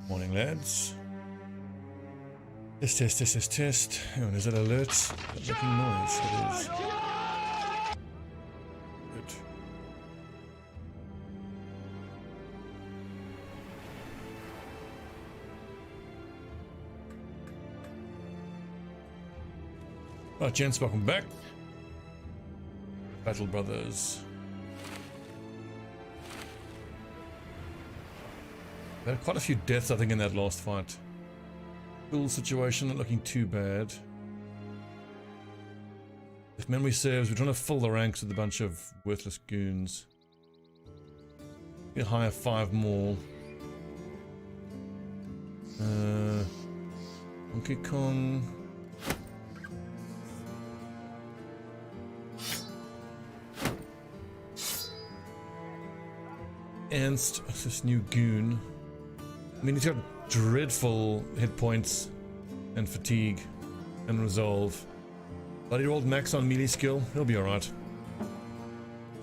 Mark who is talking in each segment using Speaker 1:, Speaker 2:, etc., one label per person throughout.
Speaker 1: Morning, lads. Test. Hang on, is that alerts? Is that making noise? It is. Good. Right, gents, welcome back. Battle Brothers. There are quite a few deaths, I think, in that last fight. Build situation not looking too bad. If memory serves, we're trying to fill the ranks with a bunch of worthless goons. We hire 5 more. Donkey Kong. Ernst, this new goon. I mean, he's got dreadful hit points and fatigue and resolve, but he rolled max on melee skill. He'll be alright.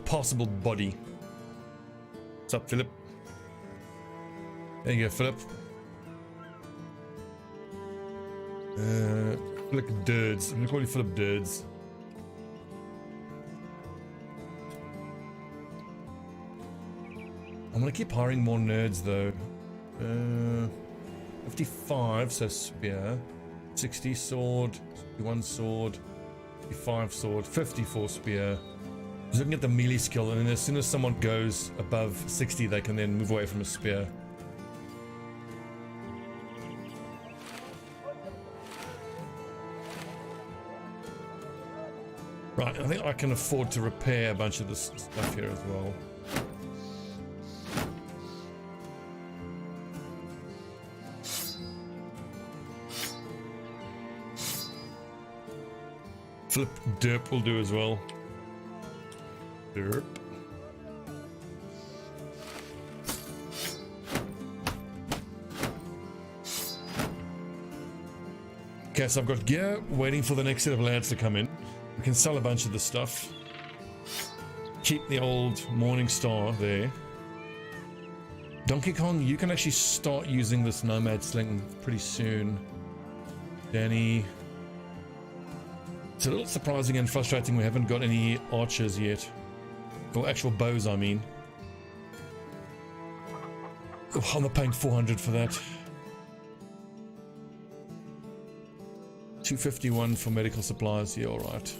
Speaker 1: Possible body. What's up, Philip? There you go, Philip. Philip Dirds. I'm gonna call you Philip Dirds. I'm gonna keep hiring more nerds though. 55, so spear. 60 sword. 61 sword. 55 sword. 54 spear. Just looking at the melee skill, and then as soon as someone goes above 60, they can then move away from a spear. Right, I think I can afford to repair a bunch of this stuff here as well. Flip derp will do as well. Derp. Okay, so I've got gear waiting for the next set of lads to come in. We can sell a bunch of the stuff. Keep the old Morning Star there. Donkey Kong, you can actually start using this Nomad Sling pretty soon. Danny. It's a little surprising and frustrating we haven't got any archers yet. Or actual bows, I mean. Oh, I'm not paying 400 for that. 251 for medical supplies, yeah, alright.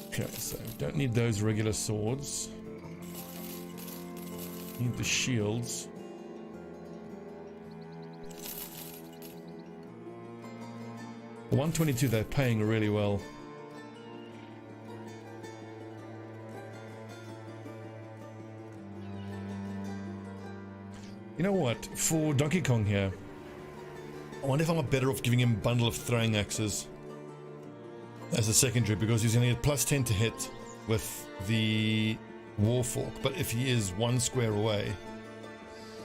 Speaker 1: Okay, so don't need those regular swords. Need the shields. The 122 they're paying really well. You know what? For Donkey Kong here, I wonder if I'm better off giving him a bundle of throwing axes as a secondary, because he's going to get plus 10 to hit with the War Fork, but if he is 1 square away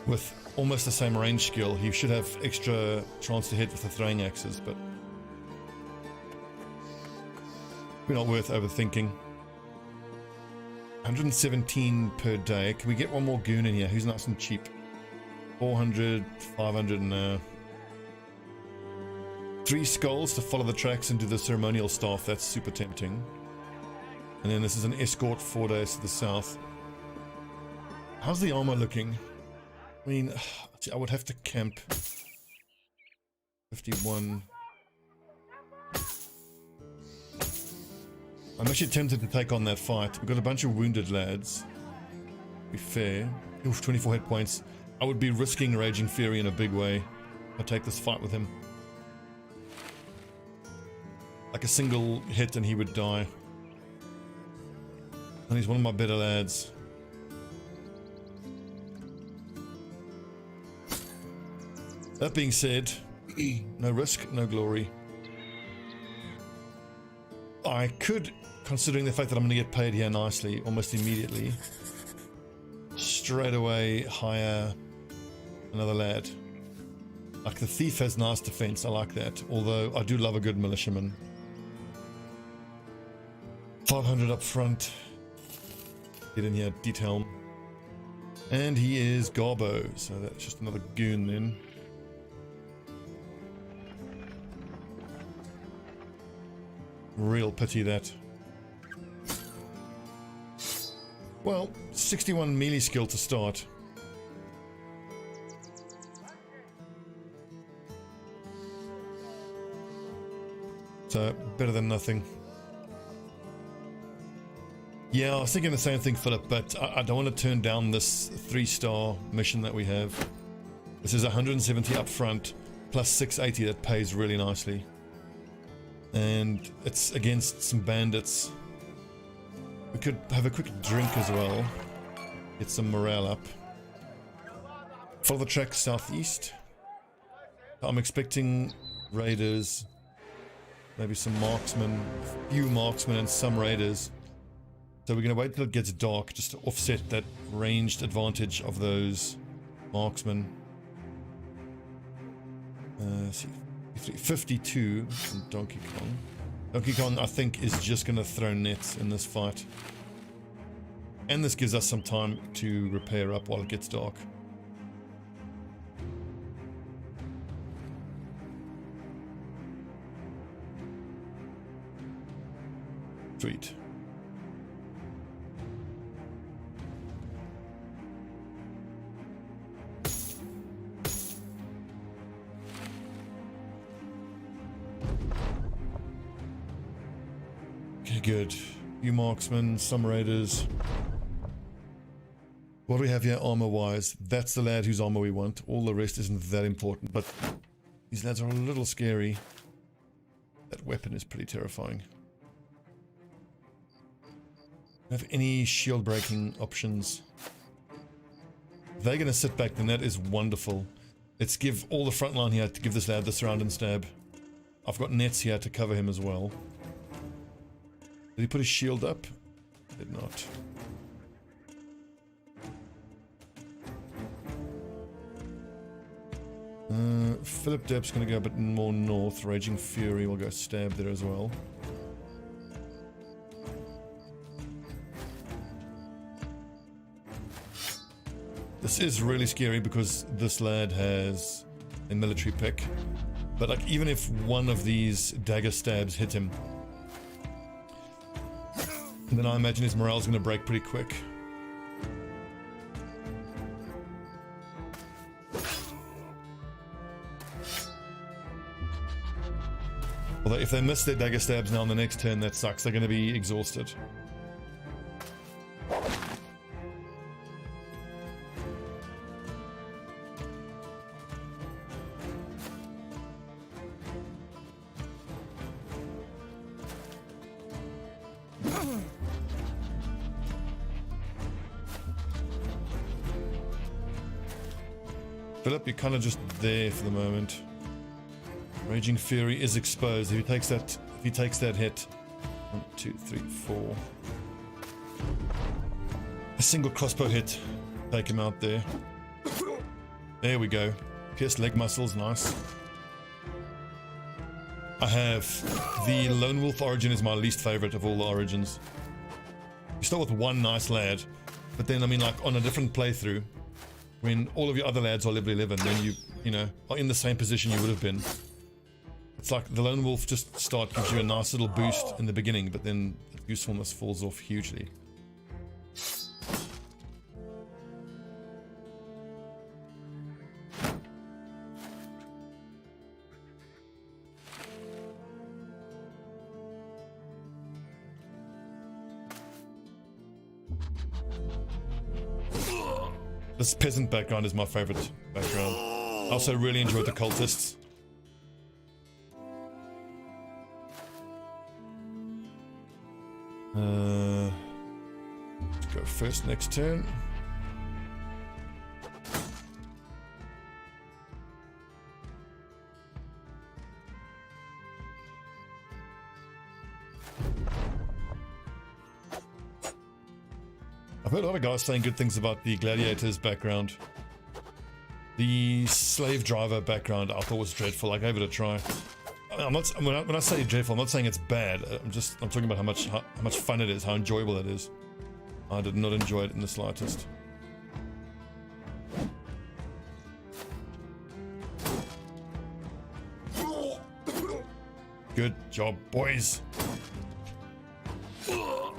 Speaker 1: with almost the same range skill, he should have extra chance to hit with the throwing axes, but not worth overthinking. 117 per day. Can we get one more goon in here? Who's nice and cheap? 400, 500 now. 3 skulls to follow the tracks and do the ceremonial staff. That's super tempting. And then this is an escort 4 days to the south. How's the armor looking? I mean, I would have to camp. 51. I'm actually tempted to take on that fight. We've got a bunch of wounded lads. Be fair. Oof, 24 hit points. I would be risking Raging Fury in a big way if I take this fight with him. Like a single hit and he would die. And he's one of my better lads. That being said, no risk, no glory. I could, considering the fact that I'm going to get paid here nicely, almost immediately, straight away hire another lad. Like the thief has nice defense, I like that. Although I do love a good militiaman. 500 up front. Get in here, detail. And he is Garbo, so that's just another goon then. Real pity that. Well, 61 melee skill to start. So, better than nothing. Yeah, I was thinking the same thing, Philip, but I don't want to turn down this 3-star mission that we have. This is 170 up front, plus 680 that pays really nicely. And it's against some bandits. We could have a quick drink as well. Get some morale up. Follow the track southeast. I'm expecting raiders. Maybe some marksmen. A few marksmen and some raiders. So we're going to wait till it gets dark just to offset that ranged advantage of those marksmen. See, 52 from Donkey Kong. Donkey Kong, I think, is just going to throw nets in this fight. And this gives us some time to repair up while it gets dark. Sweet. Okay, good. Few marksmen, some raiders. What do we have here armor-wise? That's the lad whose armor we want. All the rest isn't that important, but these lads are a little scary. That weapon is pretty terrifying. Have any shield breaking options? If they're going to sit back, then that is wonderful. Let's give all the front line here to give this lad the surround and stab. I've got nets here to cover him as well. Did he put his shield up? Did not. Philip Depp's going to go a bit more north. Raging Fury will go stab there as well. This is really scary because this lad has a military pick. But like, even if one of these dagger stabs hit him, then I imagine his morale's going to break pretty quick. Although if they miss their dagger stabs now on the next turn, that sucks. They're going to be exhausted. Philip, you're kind of just there for the moment. Raging Fury is exposed. If he takes that hit, 1, 2, 3, 4. A single crossbow hit, take him out there. There we go. Pierce leg muscles, nice. I have the Lone Wolf origin is my least favorite of all the origins. You start with one nice lad, but then I mean, like on a different playthrough, when all of your other lads are level 11, then you know, are in the same position you would have been. It's like the Lone Wolf just start gives you a nice little boost in the beginning, but then usefulness falls off hugely. This peasant background is my favorite background. I also really enjoyed the cultists. Let's go first next turn. I've heard a lot of guys saying good things about the gladiators background. The slave driver background I thought was dreadful. I gave it a try. I'm not, when I say dreadful, I'm not saying it's bad. I'm talking about how much fun it is, how enjoyable it is. I did not enjoy it in the slightest. Good job, boys. I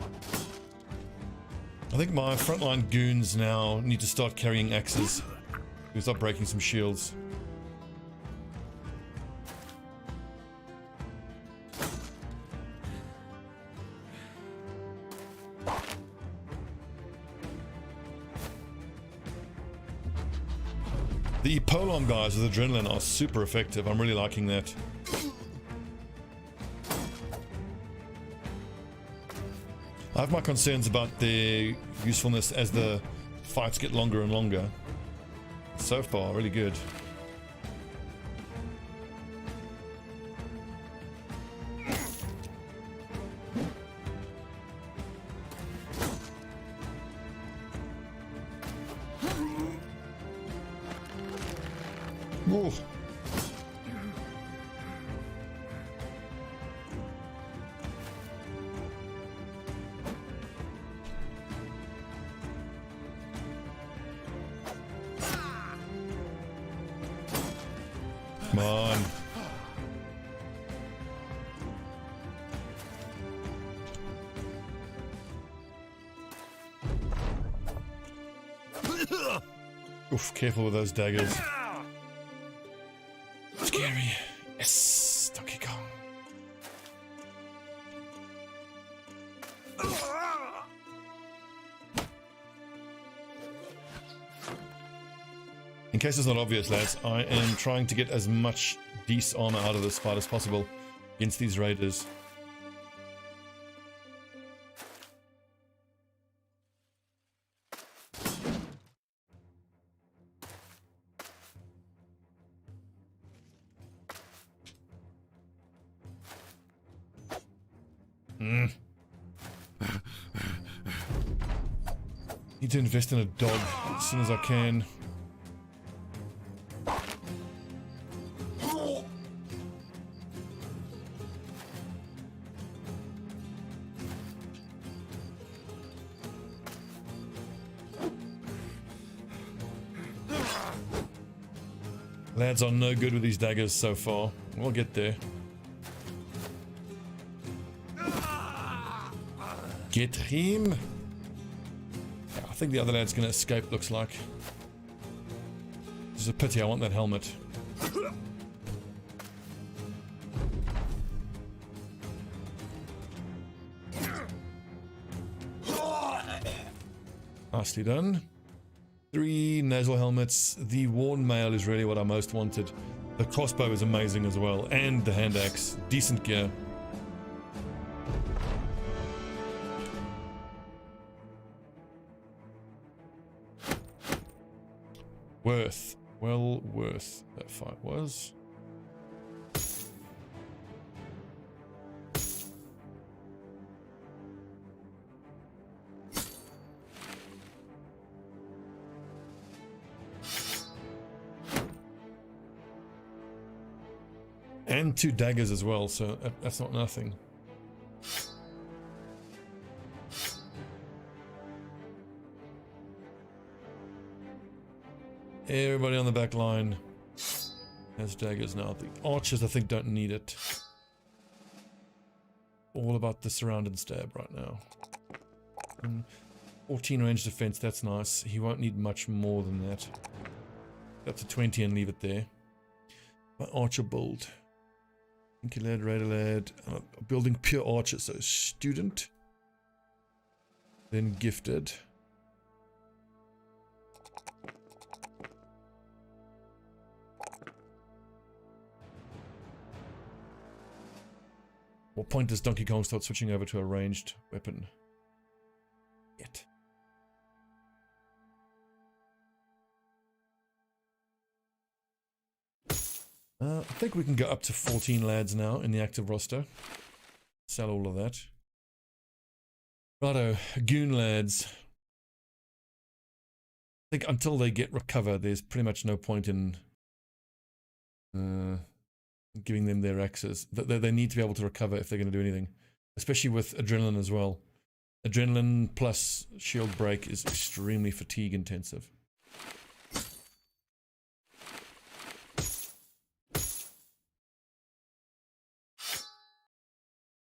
Speaker 1: think my frontline goons now need to start carrying axes. We start breaking some shields. The polearm guys with adrenaline are super effective. I'm really liking that. I have my concerns about their usefulness as the fights get longer and longer. So far, really good. Ooh. Come on. Oof, careful with those daggers. Scary. Yes, Donkey Kong. In case it's not obvious, lads, I am trying to get as much decent armor out of this fight as possible against these raiders. Need to invest in a dog as soon as I can. Lads are no good with these daggers so far. We'll get there. Get him! Yeah, I think the other lad's gonna escape, looks like. This is a pity, I want that helmet. Nicely done. 3 nasal helmets. The worn mail is really what I most wanted. The crossbow is amazing as well, and the hand axe. Decent gear. Worth. Well worth that fight was. And 2 daggers as well, so that's not nothing. Everybody on the back line has daggers now. The archers, I think, don't need it. All about the surround and stab right now. 14 range defense, that's nice. He won't need much more than that. Up to 20 and leave it there. My archer build. Thank you, lad, raider lad. Building pure archer, so student. Then gifted. What point does Donkey Kong start switching over to a ranged weapon? Yet. I think we can go up to 14 lads now in the active roster. Sell all of that. Righto, goon lads. I think until they get recover, there's pretty much no point in giving them their axes. They need to be able to recover if they're going to do anything, especially with adrenaline as well. Adrenaline plus shield break is extremely fatigue intensive.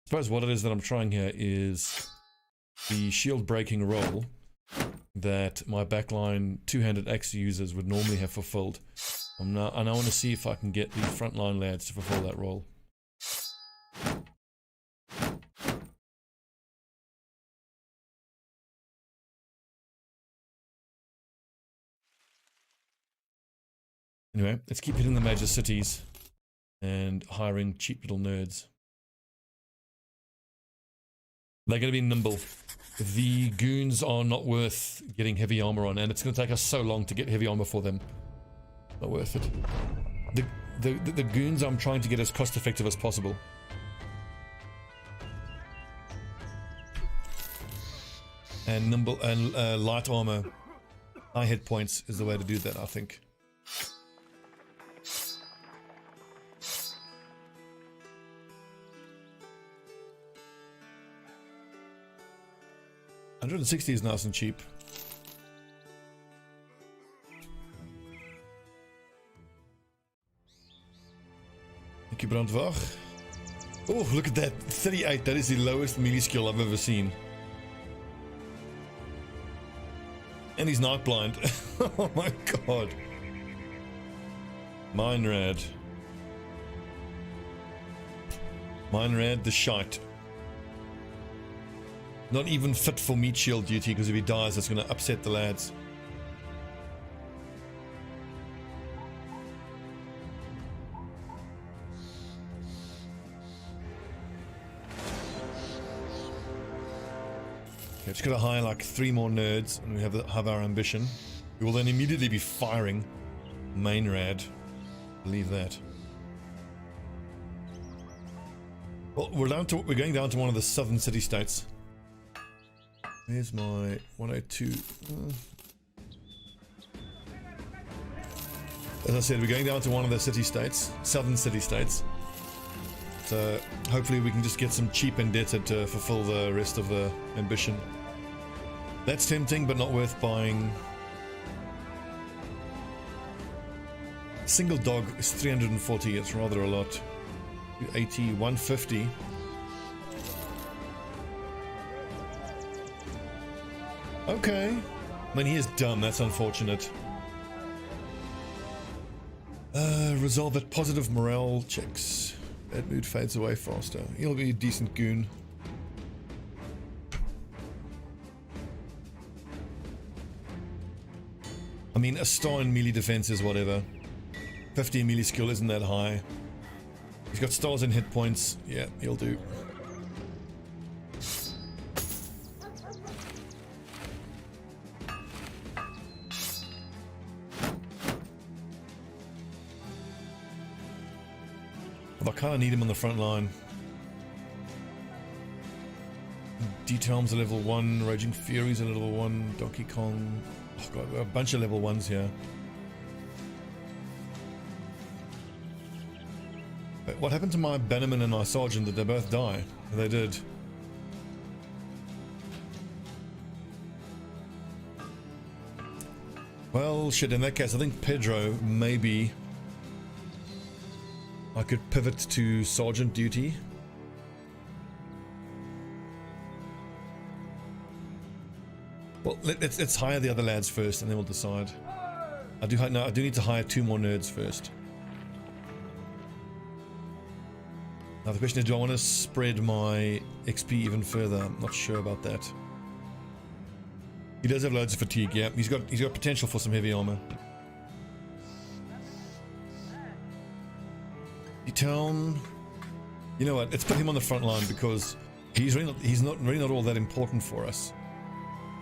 Speaker 1: I suppose what it is that I'm trying here is the shield breaking role that my backline two-handed axe users would normally have fulfilled. I now want to see if I can get the frontline lads to fulfill that role. Anyway, let's keep hitting the major cities and hiring cheap little nerds. They're going to be nimble. The goons are not worth getting heavy armor on, and it's going to take us so long to get heavy armor for them. Not worth it. The goons I'm trying to get as cost effective as possible. And nimble and light armor, high hit points is the way to do that, I think. $160 is nice and cheap. Thank you, Brandwag. Oh, look at that. 38. That is the lowest melee skill I've ever seen. And he's night blind. Oh my god. Meinrad. Meinrad the shite. Not even fit for meat shield duty, because if he dies, that's going to upset the lads. Okay, just got to hire like 3 more nerds, and we have our ambition. We will then immediately be firing Meinrad. Believe that. Well, we're going down to one of the southern city-states. There's my 102. As I said, we're going down to one of the city-states, southern city-states. So hopefully we can just get some cheap indebted to fulfill the rest of the ambition. That's tempting, but not worth buying. Single dog is 340, it's rather a lot. 80, 150. Okay. I mean, he is dumb, that's unfortunate. Resolve it. Positive morale checks. Bad mood fades away faster. He'll be a decent goon. I mean, a star in melee defense is whatever. 50 melee skill isn't that high. He's got stars in hit points. Yeah, he'll do. I kind of need him on the front line. D-Toms are level 1, Raging Furies are level 1, Donkey Kong. Oh god, a bunch of level 1s here. But what happened to my Bannerman and my Sergeant? Did they both die? They did. Well, shit, in that case, I think Pedro, maybe I could pivot to Sergeant duty. Well, let's hire the other lads first, and then we'll decide. I do need to hire 2 more nerds first. Now the question is, do I want to spread my XP even further? I'm not sure about that. He does have loads of fatigue. Yeah, he's got potential for some heavy armor. Town. You know what? Let's put him on the front line because he's really not all that important for us.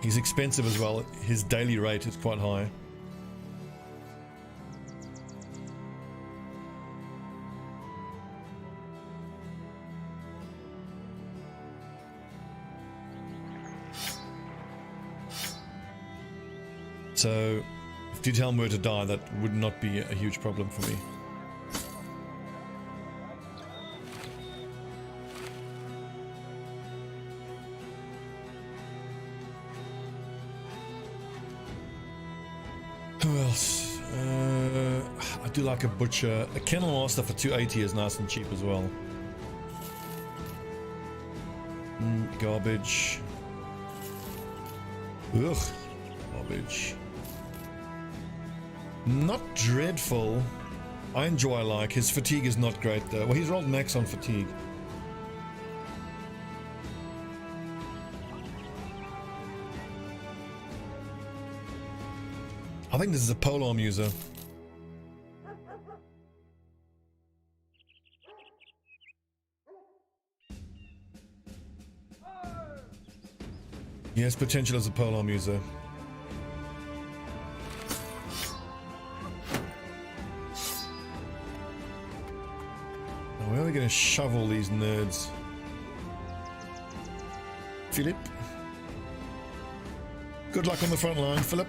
Speaker 1: He's expensive as well. His daily rate is quite high. So, if Duthelm were to die, that would not be a huge problem for me. I do like a butcher. A kennel master for 280 is nice and cheap as well. Garbage. Ugh. Garbage. Not dreadful. I like. His fatigue is not great though. Well, he's rolled max on fatigue. I think this is a polearm user. He has potential as a polearm user. Now, where are we going to shovel these nerds? Philip? Good luck on the front line, Philip.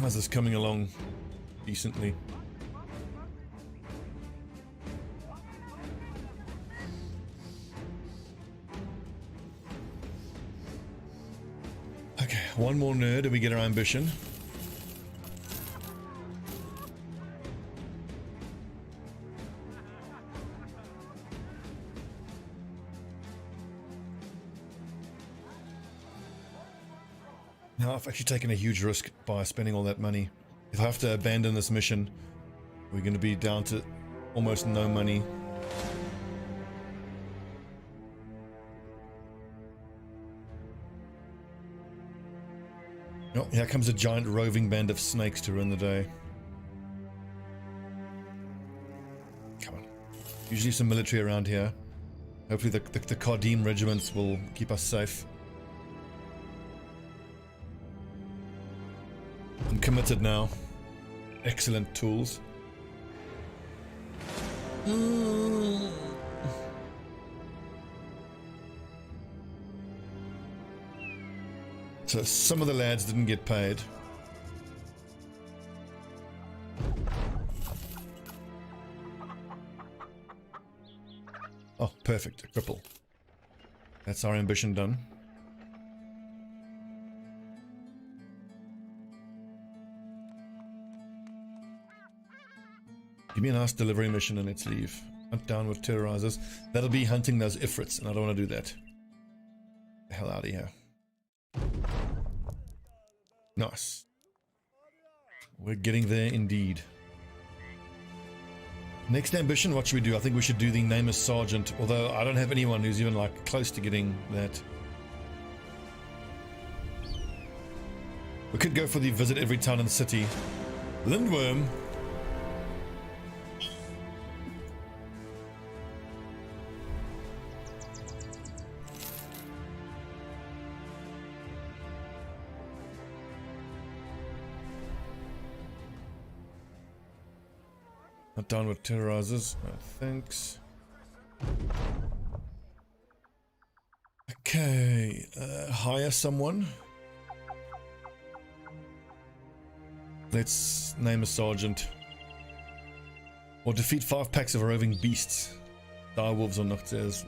Speaker 1: How's this coming along decently? Okay, one more nerd and we get our ambition. Now I've actually taken a huge risk by spending all that money. If I have to abandon this mission, we're going to be down to almost no money. Oh, here comes a giant roving band of snakes to ruin the day. Come on. Usually some military around here. Hopefully the Cardim regiments will keep us safe. I'm committed now. Excellent tools. So some of the lads didn't get paid. Oh, perfect. A cripple. That's our ambition done. Give me a nice delivery mission and let's leave. Hunt down with terrorizers. That'll be hunting those Ifrits, and I don't want to do that. Get the hell out of here. Nice. We're getting there indeed. Next ambition, what should we do? I think we should do the name as Sergeant, although I don't have anyone who's even like close to getting that. We could go for the visit every town and city. Lindworm. Not down with terrorizers. No, thanks. Okay, hire someone. Let's name a sergeant. Or defeat 5 packs of roving beasts. Direwolves or nocturs.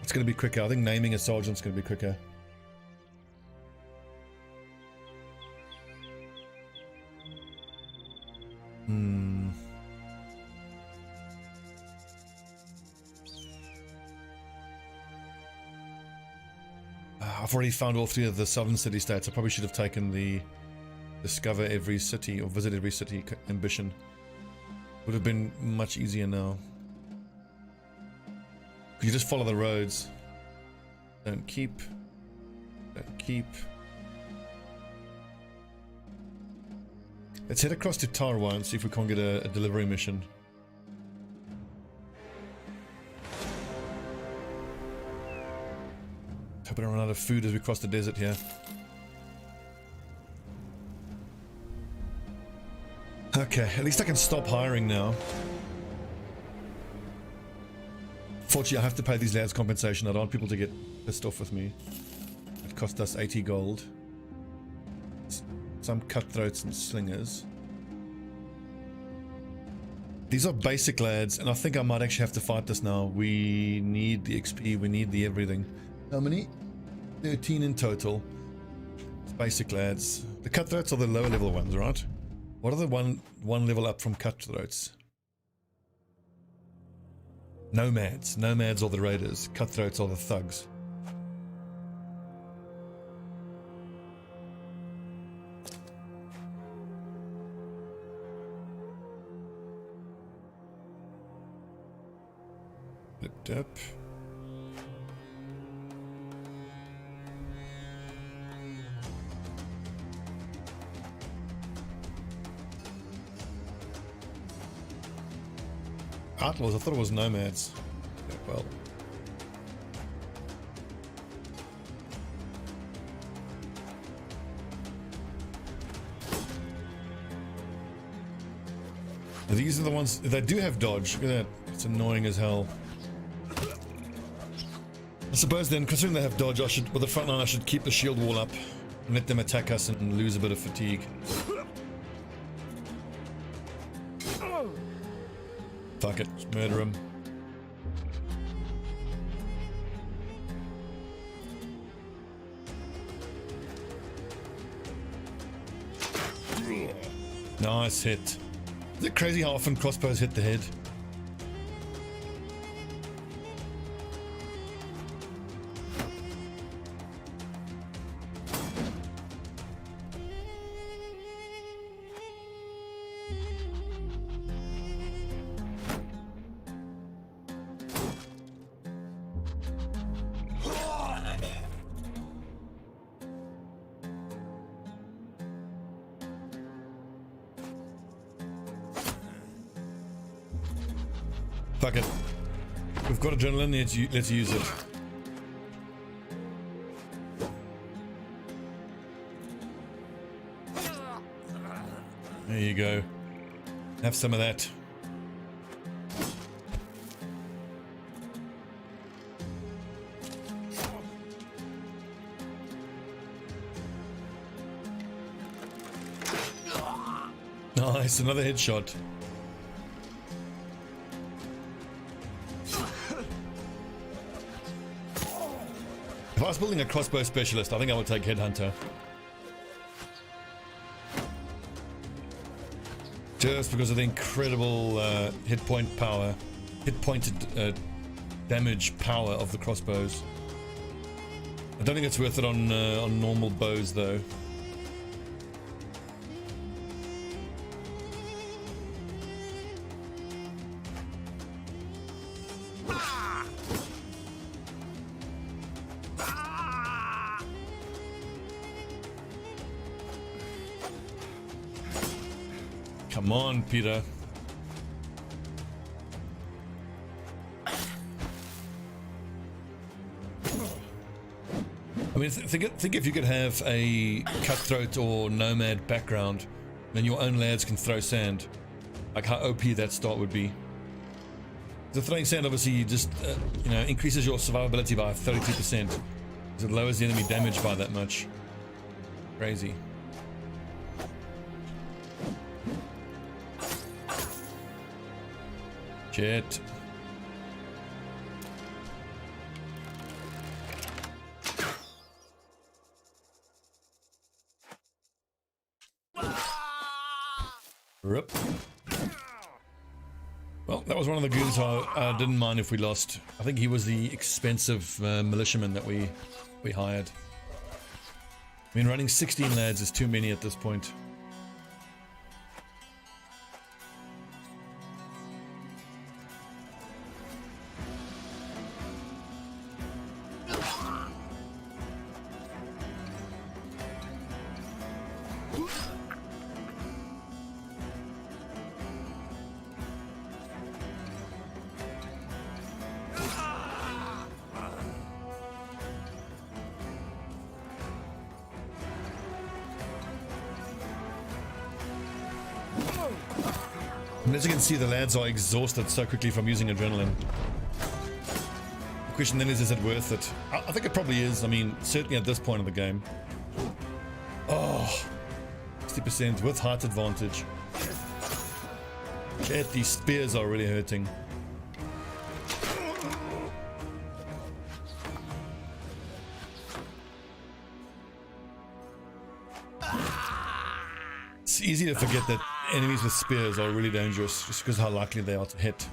Speaker 1: It's going to be quicker. I think naming a sergeant's going to be quicker. I've already found all 3 of the southern city states. I probably should have taken the discover every city or visit every city ambition. Would have been much easier now. Could you just follow the roads? Don't keep. Don't keep. Let's head across to Tarwa and see if we can't get a delivery mission. Hope I don't run out of food as we cross the desert here. Okay, at least I can stop hiring now. Fortunately, I have to pay these lads compensation. I don't want people to get pissed off with me. It cost us 80 gold. Some cutthroats and slingers. These are basic, lads, and I think I might actually have to fight this now. We need the XP, we need the everything. How many? 13 in total. It's basic, lads. The cutthroats are the lower level ones, right? What are the one level up from cutthroats? Nomads. Nomads are the raiders. Cutthroats are the thugs. Flipped up. Outlaws, I thought it was nomads. Yeah, well. These are the ones, they do have dodge. Look at that, it's annoying as hell. I suppose then, considering they have dodge, I should, with the front line, I should keep the shield wall up and let them attack us and lose a bit of fatigue. Fuck it, just murder him. Nice hit. Is it crazy how often crossbows hit the head? Fuck it. We've got adrenaline, let's use it. There you go. Have some of that. Nice, another headshot. If I was building a crossbow specialist, I think I would take Headhunter. Just because of the incredible hit point power, hit pointed damage power of the crossbows. I don't think it's worth it on normal bows though. Come on, Peter. I mean, think if you could have a cutthroat or nomad background, then your own lads can throw sand. Like how OP that start would be. The throwing sand obviously just you know, increases your survivability by 32%. Because it lowers the enemy damage by that much. Crazy. Shit. Rip. Well, that was one of the goons I didn't mind if we lost. I think he was the expensive militiaman that we hired. I mean, running 16 lads is too many at this point. And as you can see, the lads are exhausted so quickly from using adrenaline. The question then is it worth it? I think it probably is. I mean, certainly at this point of the game. Oh, 60% with height advantage. Shit, these spears are really hurting. It's easy to forget that enemies with spears are really dangerous just because how likely they are to hit.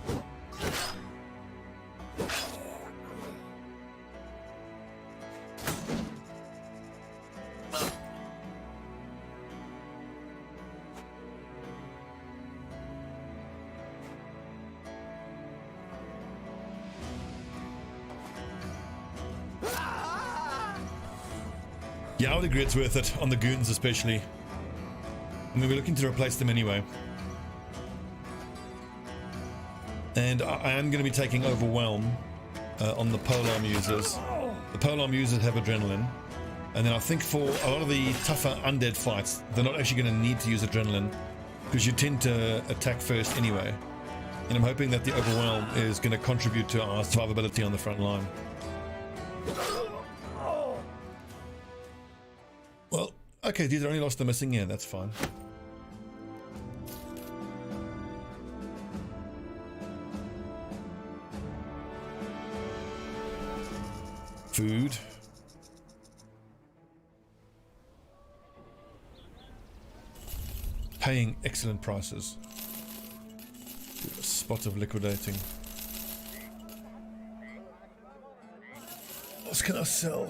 Speaker 1: Yeah, I would agree it's worth it, on the goons especially. I mean, we're looking to replace them anyway. And I am going to be taking Overwhelm on the polearm users. The polearm users have adrenaline. And then I think for a lot of the tougher undead fights, they're not actually going to need to use adrenaline, because you tend to attack first anyway. And I'm hoping that the Overwhelm is going to contribute to our survivability on the front line. Well, okay, these are only lost the missing here, that's fine. Food. Paying excellent prices. A spot of liquidating. What can I sell?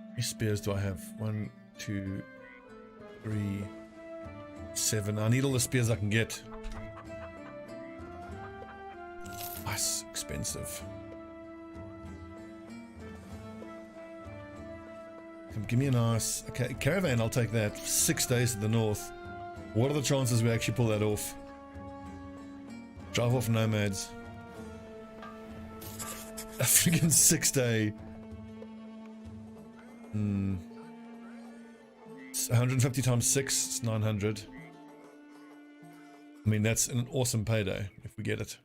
Speaker 1: How many spears do I have? 1, 2, 3, 7. I need all the spears I can get. Nice, expensive. Give me a nice, okay, caravan, I'll take that. 6 days to the north. What are the chances we actually pull that off? Drive off nomads. A freaking 6 day. 150 times 6, it's 900. I mean, that's an awesome payday if we get it.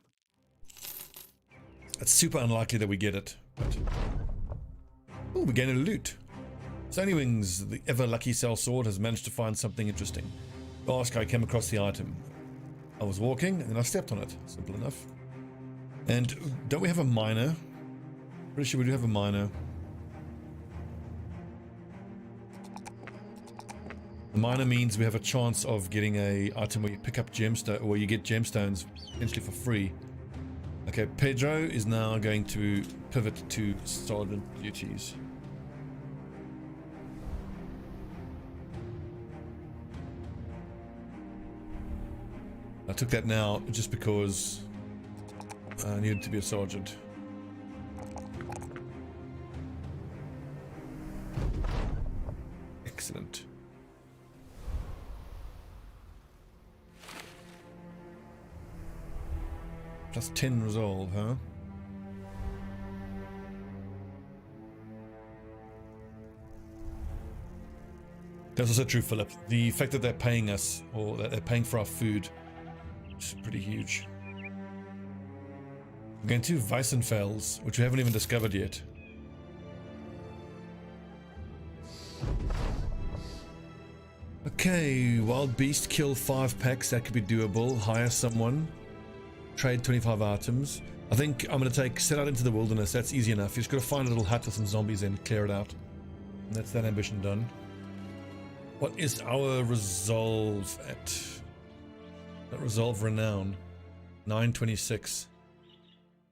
Speaker 1: It's super unlikely that we get it, but... Oh, we're getting a loot. Sony Wings, the ever lucky cell sword, has managed to find something interesting. Last I came across the item. I was walking and I stepped on it. Simple enough. And don't we have a miner? Pretty sure we do have a miner. The miner means we have a chance of getting a item where you pick up gemstone, or where you get gemstones potentially for free. Okay, Pedro is now going to pivot to sergeant duties. I took that now just because I needed to be a sergeant. Excellent. Plus 10 resolve, huh? That's also true, Philip. The fact that they're paying us, or that they're paying for our food, is pretty huge. We're going to Weissenfels, which we haven't even discovered yet. Okay, wild beast, kill 5 packs, that could be doable. Hire someone. Trade 25 items. I think I'm going to set out into the wilderness. That's easy enough. You just got to find a little hut with some zombies and clear it out. And that's that ambition done. What is our resolve at? That resolve renown. 926.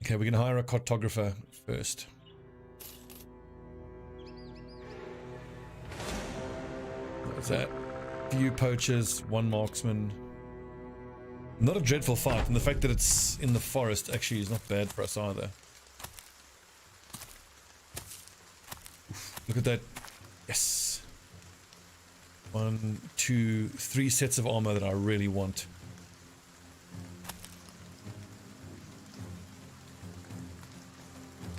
Speaker 1: Okay, we can hire a cartographer first. What's that? Few poachers, 1 marksman. Not a dreadful fight, and the fact that it's in the forest actually is not bad for us either. Look at that. Yes. 1, 2, 3 sets of armor that I really want.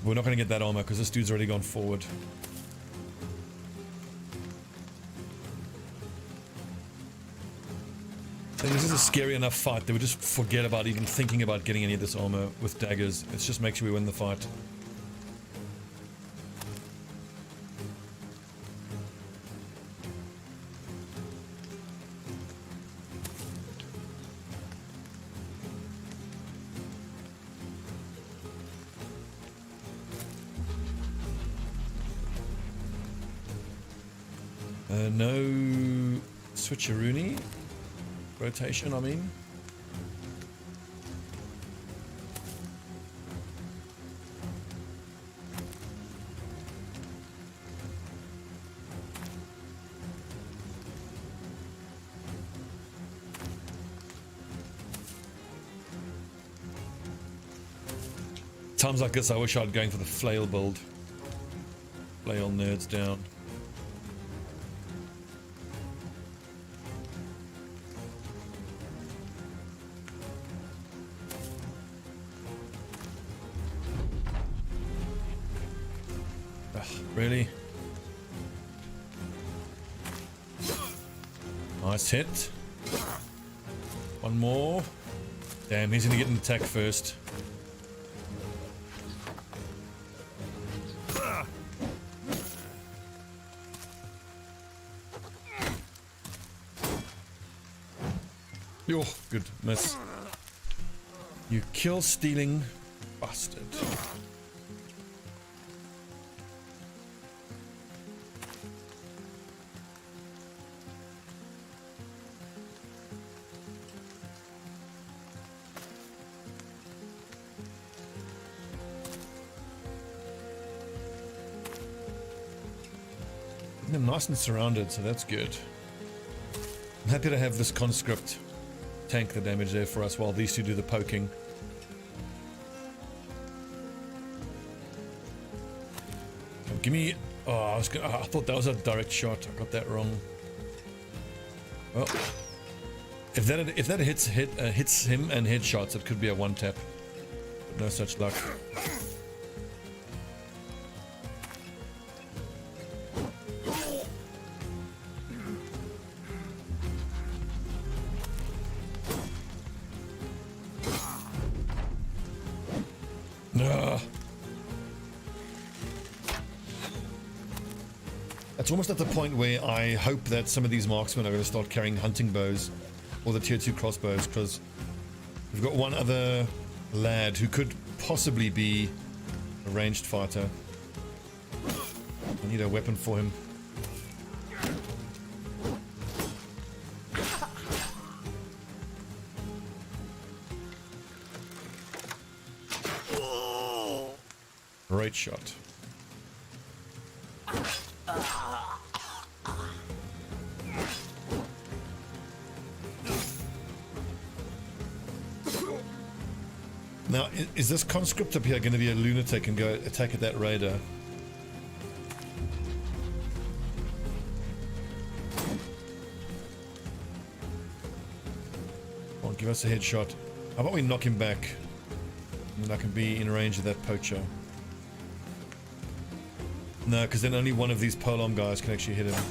Speaker 1: We're not going to get that armor because this dude's already gone forward. And this is a scary enough fight that we just forget about even thinking about getting any of this armor with daggers. It just makes sure we win the fight. No switcheroony rotation, I mean. Times like this, I wish I'd going for the flail build. Flail nerds down. Really? Nice hit. One more. Damn, he's gonna get an attack first. Oh, good miss. You kill stealing bastard. I'm nice and surrounded, so that's good. I'm happy to have this conscript tank the damage there for us while these two do the poking. Give me... Oh, I thought that was a direct shot. I got that wrong. Well, if that hits him and headshots, it could be a one tap. But no such luck. It's almost at the point where I hope that some of these marksmen are going to start carrying hunting bows or the tier 2 crossbows, because we've got one other lad who could possibly be a ranged fighter. I need a weapon for him. Great shot. Now, is this conscript up here going to be a lunatic and go attack at that raider? Come on, give us a headshot. How about we knock him back? And then I can be in range of that poacher. No, because then only one of these polearm guys can actually hit him.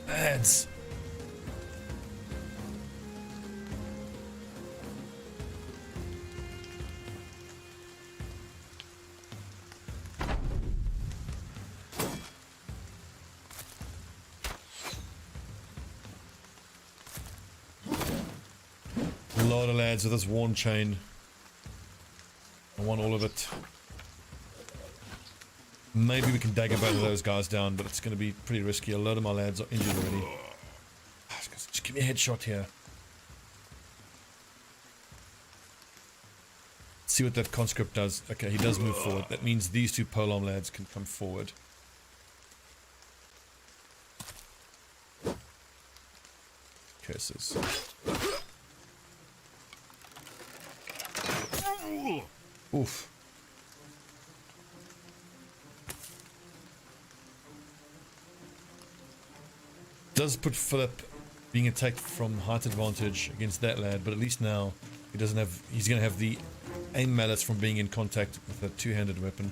Speaker 1: Ads. A lot of lads with this worn chain. I want all of it. Maybe we can dagger both of those guys down, but it's going to be pretty risky. A lot of my lads are injured already. Just give me a headshot here. See what that conscript does. Okay, he does move forward. That means these two polearm lads can come forward. Curses. Oof. Does put Philip being attacked from height advantage against that lad, but at least now he doesn't have. He's going to have the aim malice from being in contact with a two-handed weapon.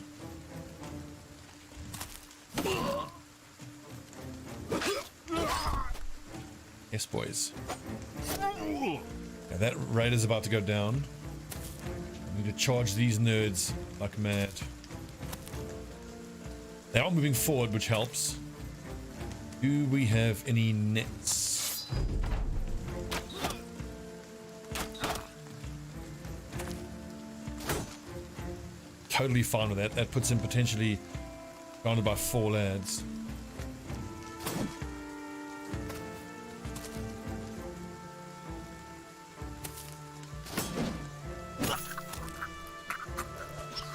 Speaker 1: Yes, boys. Yeah, that raider's about to go down. I need to charge these nerds like mad. They are moving forward, which helps. Do we have any nets? Totally fine with that. That puts him potentially surrounded by 4 lads.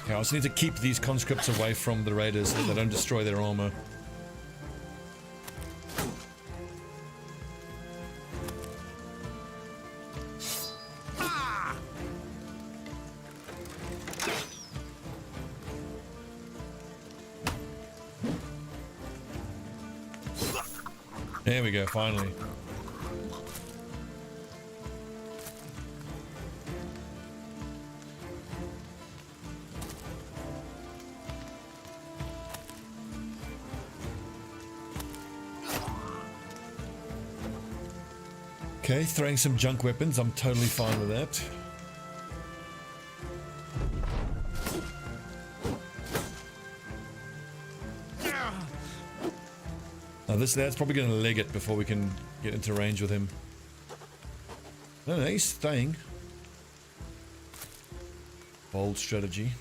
Speaker 1: Okay, I also need to keep these conscripts away from the raiders so they don't destroy their armor. There we go, finally. Okay, throwing some junk weapons. I'm totally fine with that. Now this lad's probably going to leg it before we can get into range with him. No, he's staying. Bold strategy.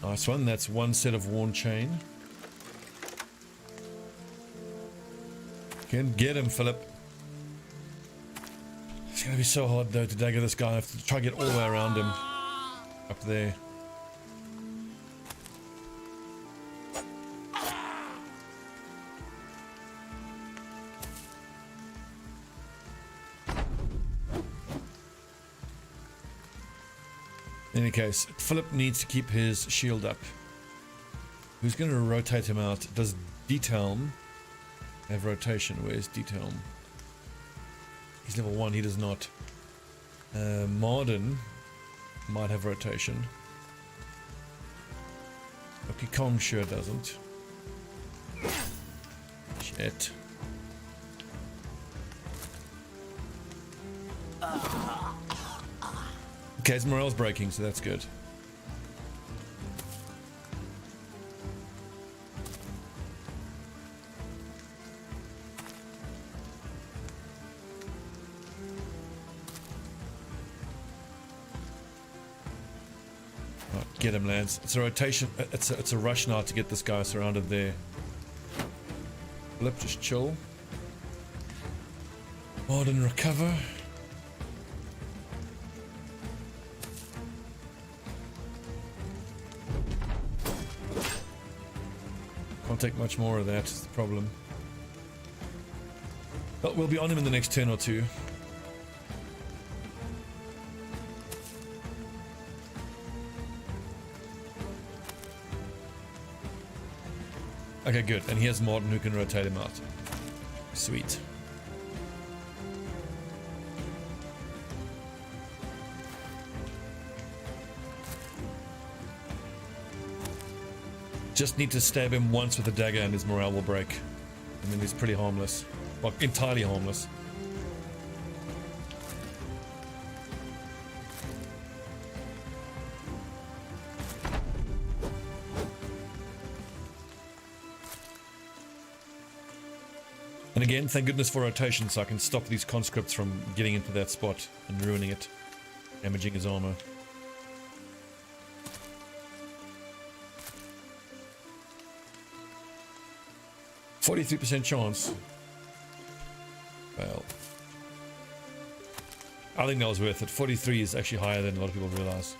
Speaker 1: Nice one. That's one set of worn chain. Can get him, Philip. It's gonna be so hard though to dagger this guy. I have to try to get all the way around him. Up there. In any case, Philip needs to keep his shield up. Who's going to rotate him out? Does Detailm have rotation? Where's Detailm? He's level 1, he does not. Marden might have rotation. Okay, Kong sure doesn't. Shit. Okay, his morale's breaking, so that's good. Right, get him, lads. It's a rotation. It's a rush now to get this guy surrounded there. Flip, just chill. Modern recover. Can't take much more of that, is the problem. But we'll be on him in the next turn or two. Okay, good. And he has Martin who can rotate him out. Sweet. Just need to stab him once with a dagger and his morale will break. And then he's pretty harmless. Well, entirely harmless. And again, thank goodness for rotation, so I can stop these conscripts from getting into that spot and ruining it, damaging his armor. %43 chance. Well, I think that was worth it. 43 is actually higher than a lot of people realize.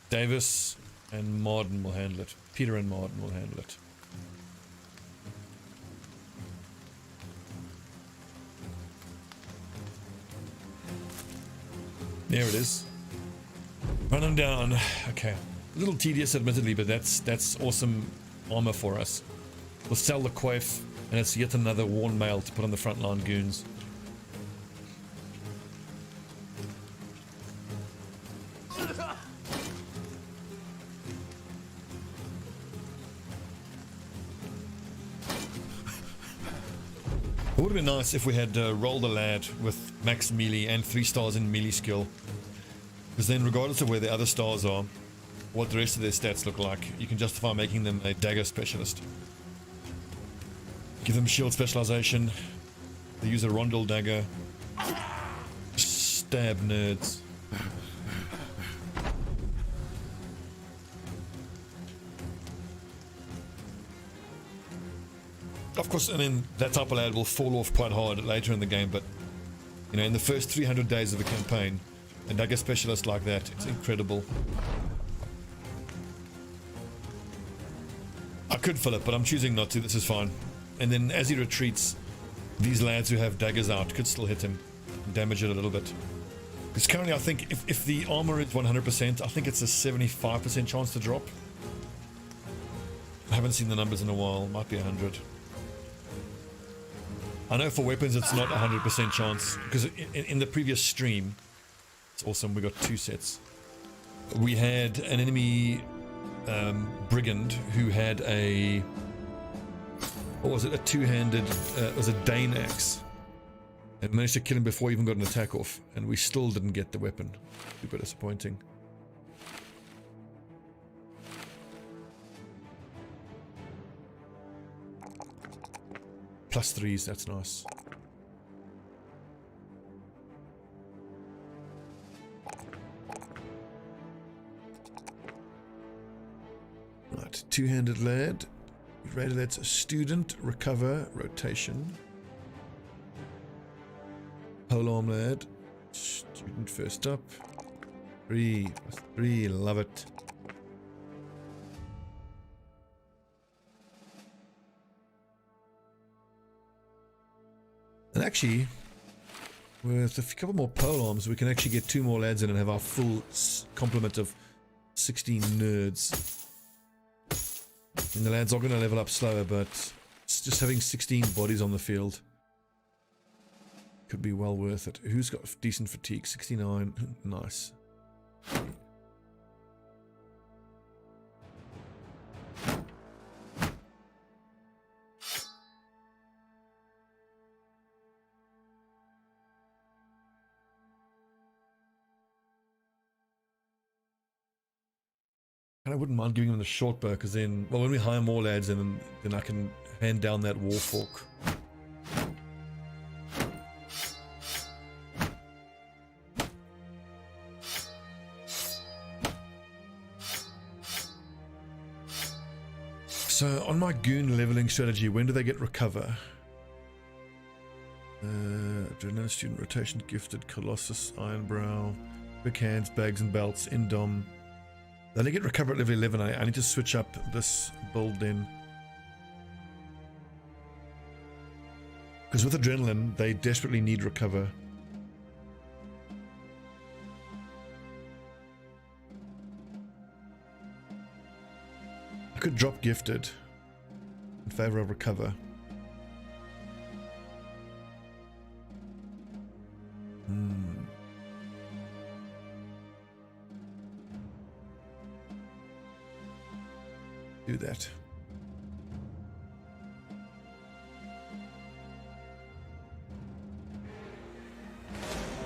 Speaker 1: Davis and Marden will handle it. Peter and Marden will handle it. There it is. Run them down. Okay. A little tedious, admittedly, but that's awesome armor for us. We'll sell the coif, and it's yet another worn mail to put on the frontline goons. It would have been nice if we had rolled a lad with max melee and 3 stars in melee skill. Because then, regardless of where the other stars are, what the rest of their stats look like, you can justify making them a dagger specialist. Give them shield specialization. They use a rondel dagger. Stab nerds. Of course, and then that type of lad will fall off quite hard later in the game, but you know, in the first 300 days of the campaign, a dagger specialist like that, it's incredible. I could fill it, but I'm choosing not to. This is fine. And then as he retreats, these lads who have daggers out could still hit him and damage it a little bit. Because currently, I think if the armor is 100%, I think it's a 75% chance to drop. I haven't seen the numbers in a while. Might be 100. I know for weapons it's not 100% chance, because in the previous stream, it's awesome, we got 2 sets. We had an enemy brigand who had a, what was it, a two-handed, it was a Dane axe, and managed to kill him before he even got an attack off, and we still didn't get the weapon. Super disappointing. +3s, that's nice. Right, two-handed lad. Rated that's a student, recover, rotation. Polearm lad. Student first up. 3+3, love it. And actually, with a couple more polearms, we can actually get 2 more lads in and have our full complement of 16 nerds. And the lads are going to level up slower, but just having 16 bodies on the field could be well worth it. Who's got decent fatigue? 69. Nice. I wouldn't mind giving them the short bow, because then, well, when we hire more lads, then I can hand down that war fork. So on my goon leveling strategy, when do they get recover? Adrenaline, student rotation, gifted, Colossus, Ironbrow, big hands, bags and belts, Indom. They only get recover at level 11. I need to switch up this build then. Because with adrenaline, they desperately need recover. I could drop gifted in favor of recover. Do that.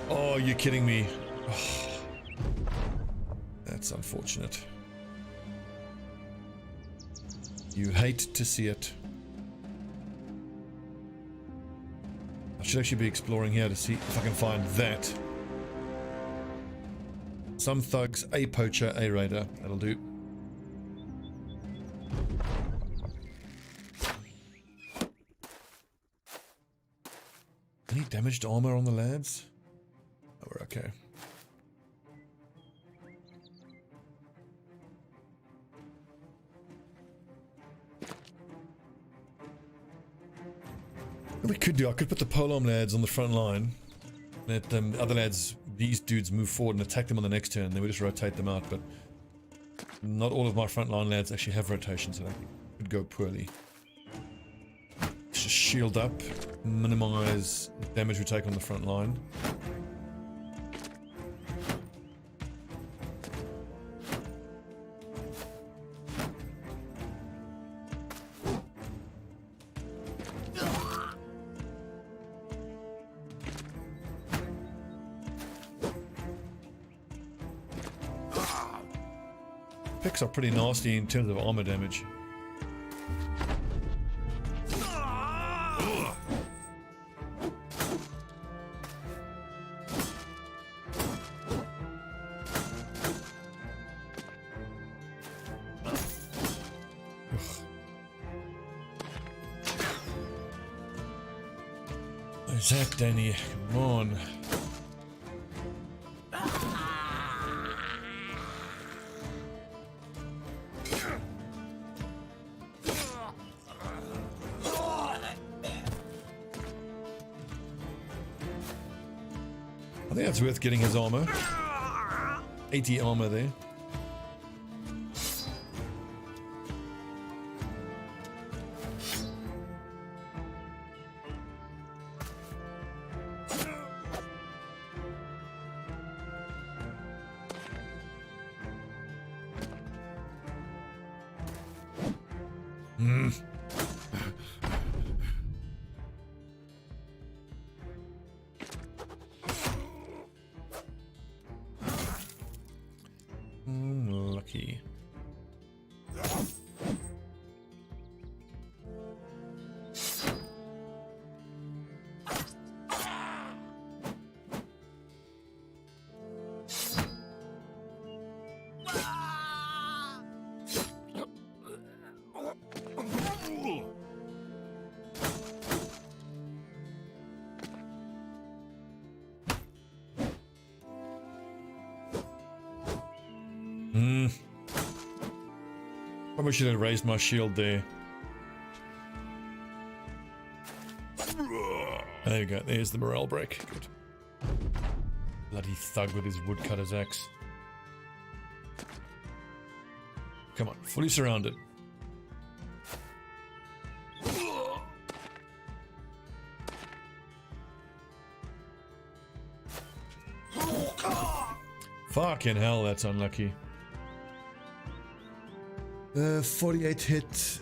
Speaker 1: Oh, you're kidding me. Oh, that's unfortunate. You hate to see it. I should actually be exploring here to see if I can find that. Some thugs, a poacher, a raider. That'll do. Any damaged armor on the lads? Oh, we're okay. What we could do, I could put the polearm lads on the front line. Let them, other lads, these dudes move forward and attack them on the next turn. Then we just rotate them out, but not all of my frontline lads actually have rotation, so that could go poorly. Just shield up, minimize the damage we take on the front line. Picks are pretty nasty in terms of armor damage. Where's that, Danny? Come on. I think that's worth getting his armor. 80 armor there. Lucky. Probably should have raised my shield there. There you go, there's the morale break. Good. Bloody thug with his woodcutter's axe. Come on, fully surrounded. Fucking hell, that's unlucky. 48 hit,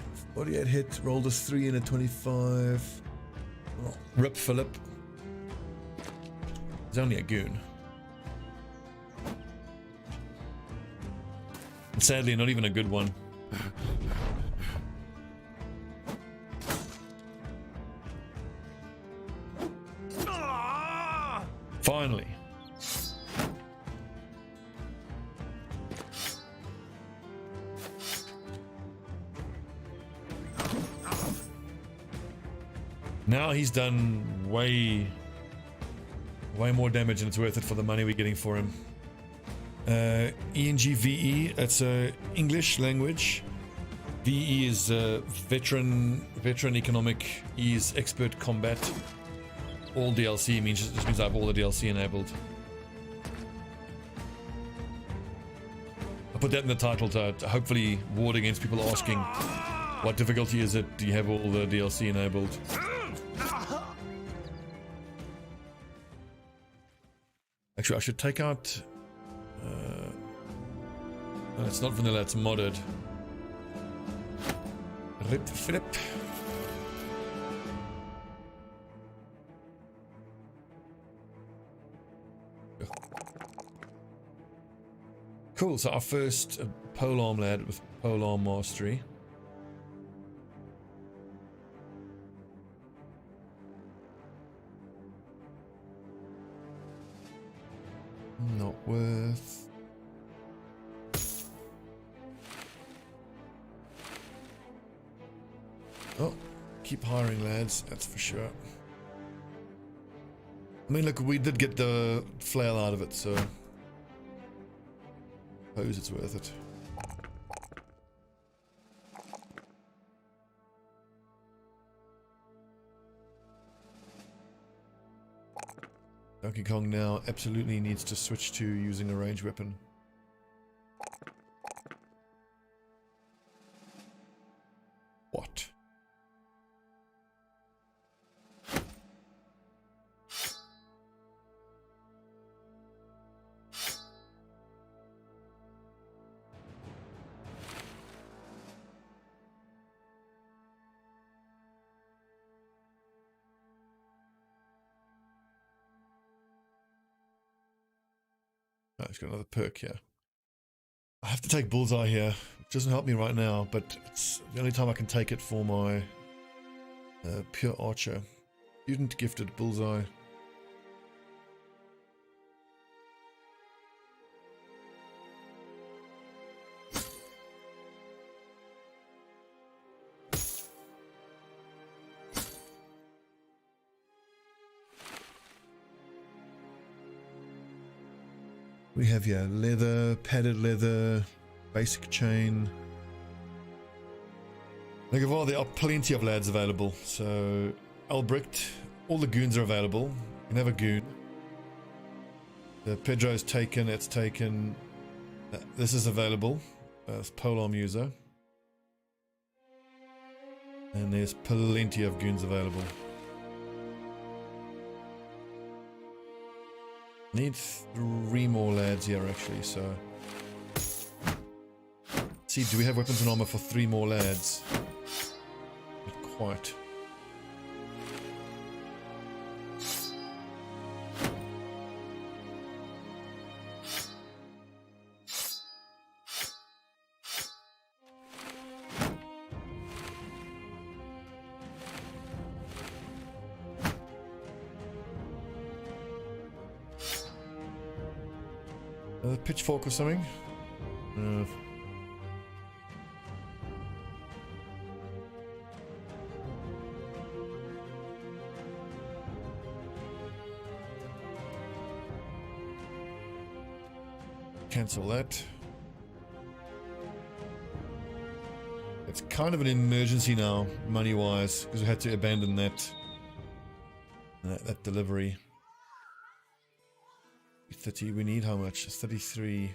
Speaker 1: rolled a 3 and a 25. Oh, rip Philip. He's only a goon. And sadly, not even a good one. Finally. Now he's done way more damage, and it's worth it for the money we're getting for him. ENG-V, that's English language. VE is veteran economic. E is expert combat. All DLC just means I have all the DLC enabled. I'll put that in the title to hopefully ward against people asking what difficulty is it, do you have all the DLC enabled. Actually, I should take out... no, it's not vanilla, it's modded. Rip Philip. Cool, so our first polearm lad with polearm mastery. Not worth. Oh, keep hiring lads, that's for sure. I mean, look, we did get the flail out of it, so suppose it's worth it. Donkey Kong now absolutely needs to switch to using a ranged weapon. What? Oh, he's got another perk here. I have to take Bullseye here. It doesn't help me right now, but it's the only time I can take it for my pure archer. Student gifted Bullseye. We have here leather, padded leather, basic chain. Like of all, there are plenty of lads available. So Albrecht, all the goons are available. You can have a goon. The Pedro's taken, it's taken. This is available. It's polearm user. And there's plenty of goons available. Need 3 more lads here actually, so. See, do we have weapons and armor for 3 more lads? Not quite. Another pitchfork or something? Cancel that. It's kind of an emergency now, money-wise, because we had to abandon that delivery. 30, we need how much? 33.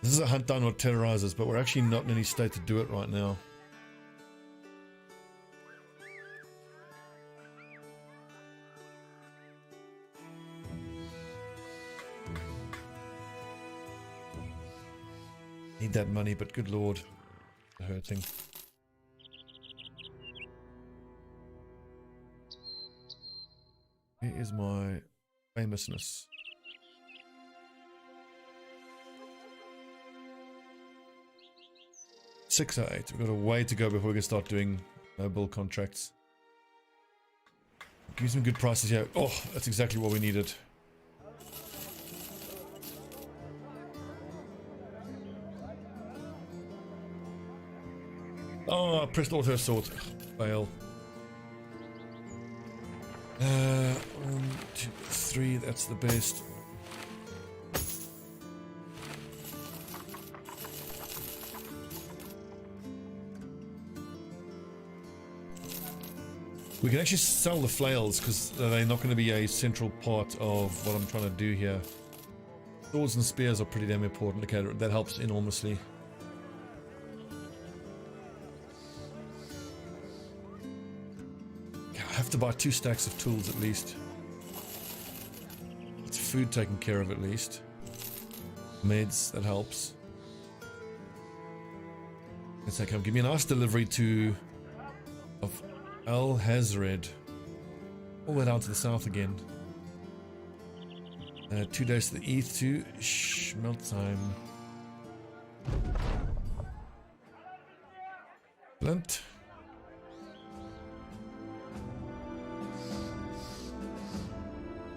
Speaker 1: This is a hunt down what terrorizers, but we're actually not in any state to do it right now. Need that money, but good lord, hurting. Here is my famousness. Six or 8. We've got a way to go before we can start doing build contracts. Give me some good prices here. Oh, that's exactly what we needed. Oh, I pressed auto sort. Fail. 1, 2, 3. That's the best. We can actually sell the flails because they're not going to be a central part of what I'm trying to do here. Swords and spears are pretty damn important. Okay, that helps enormously. I have to buy 2 stacks of tools at least. It's food taken care of at least. Meds, that helps. Let's say, come give me a nice delivery of Al Hazred. All the way down to the south again. 2 days to the east to Schmeltheim. Flint.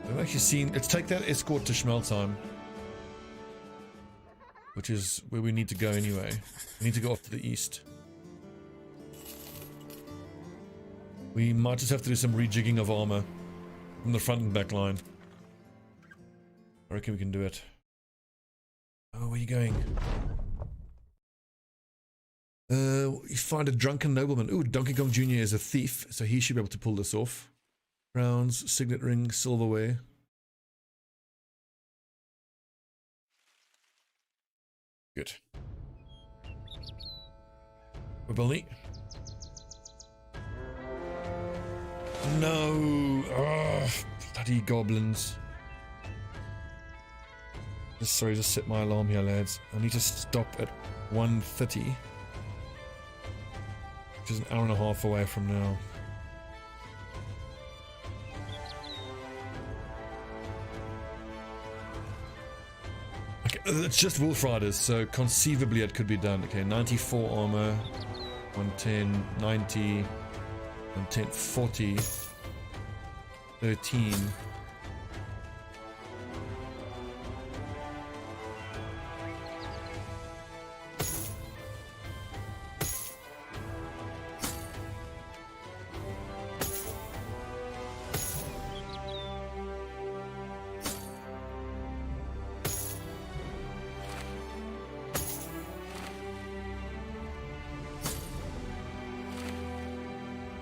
Speaker 1: I've actually seen. Let's take that escort to Schmeltheim, which is where we need to go anyway. We need to go off to the east. We might just have to do some rejigging of armor from the front and back line. I reckon we can do it. Oh, where are you going? You find a drunken nobleman. Ooh, Donkey Kong Jr. is a thief, so he should be able to pull this off. Crowns, signet ring, silverware. Good. We're building. No! Oh, bloody goblins. Sorry, just set my alarm here, lads. I need to stop at 1:30. Which is an hour and a half away from now. Okay, it's just wolf riders, so conceivably it could be done. Okay, 94 armor, 110, 90, 110, 40, 13.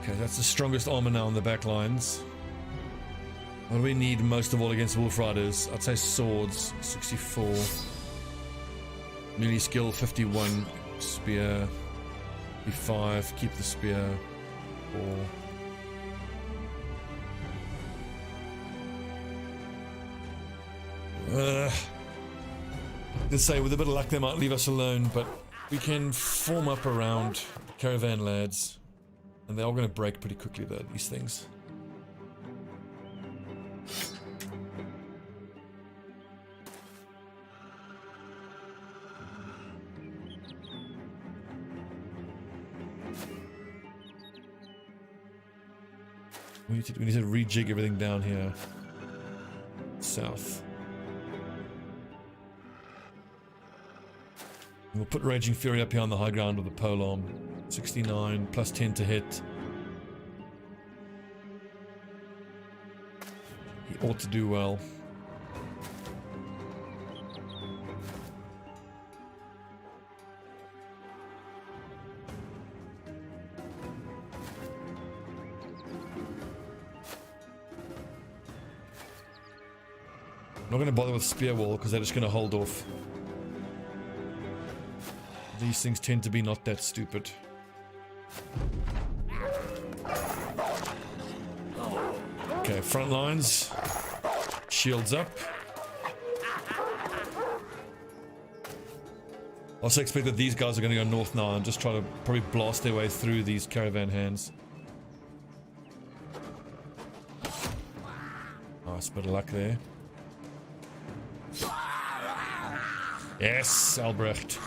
Speaker 1: Okay, that's the strongest armor now on the back lines. What do we need most of all against wolf riders? I'd say swords, 64. Melee skill, 51. Spear, 55. Keep the spear, 4. Let's say with a bit of luck they might leave us alone, but we can form up around caravan lads. And they're all going to break pretty quickly though, these things. We need to rejig everything down here. South. And we'll put Raging Fury up here on the high ground with the polearm. 69 plus 10 to hit. He ought to do well. I'm not going to bother with spear wall because they're just going to hold off. These things tend to be not that stupid. Okay, front lines. Shields up. I also expect that these guys are going to go north now and just try to probably blast their way through these caravan hands. Nice bit of luck there. Yes, Albrecht.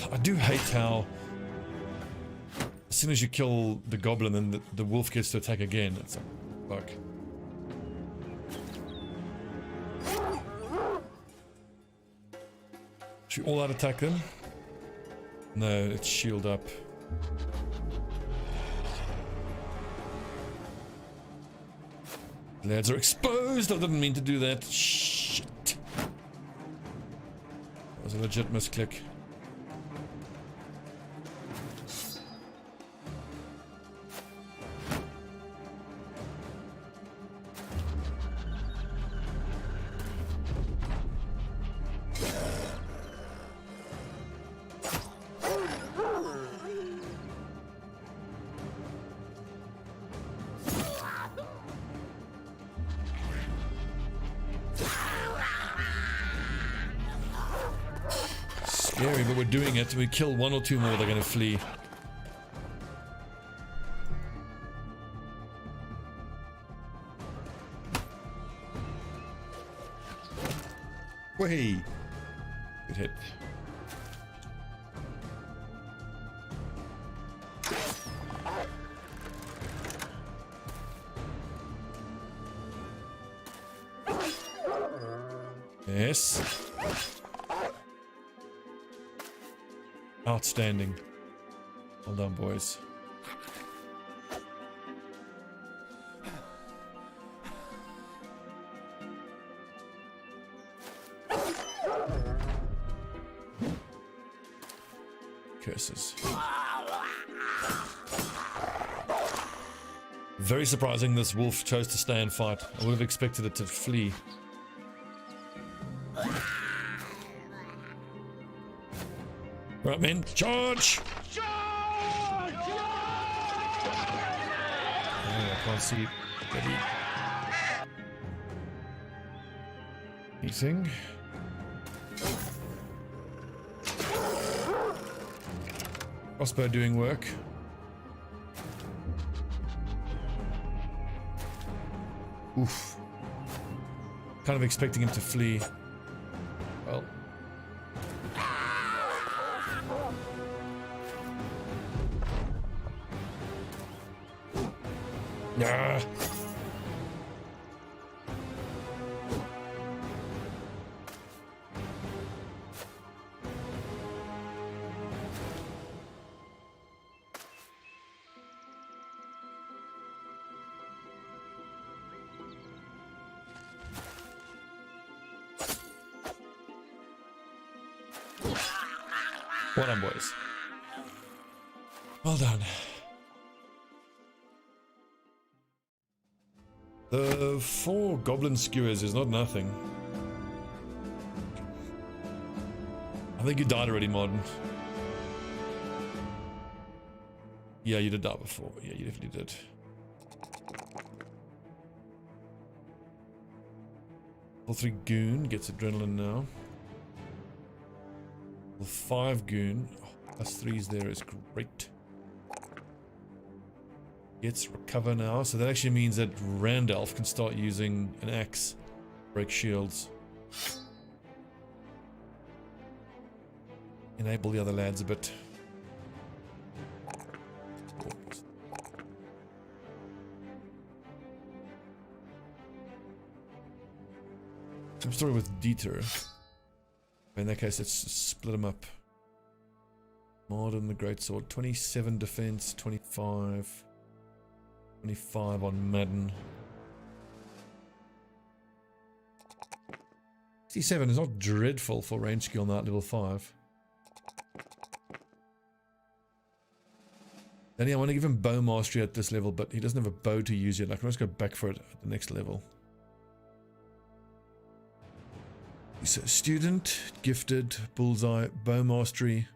Speaker 1: I do hate how as soon as you kill the goblin then the wolf gets to attack again. It's like fuck. Should we all out attack them? No, it's shield up. Lads are exposed! I didn't mean to do that. Shit. That was a legit misclick. Scary, but we're doing it. We kill one or two more, they're gonna flee. Way. Good hit. Yes. Outstanding. Well done, boys. curses. Very surprising this wolf chose to stay and fight. I would have expected it to flee. Right, men, charge! Charge! Oh, I can't see anything. Crossbow doing work. Oof. Kind of expecting him to flee. Well. Ah. Well done, boys. Well done. The 4 goblin skewers is not nothing. I think you died already, Modern. Yeah, you did die before. Yeah, you definitely did. Level 3 goon gets adrenaline now. Level 5 goon. Oh, +3's there is great. Gets recover now, so that actually means that Randolph can start using an axe, break shields. Enable the other lads a bit. Some story with Dieter. In that case, let's split them up. Modern the Greatsword, 27 defense, 25. 25 on Madden. 67 is not dreadful for range skill now at level 5. Danny, I want to give him bow mastery at this level, but he doesn't have a bow to use yet. I can just go back for it at the next level. He's a student, gifted, bullseye, bow mastery,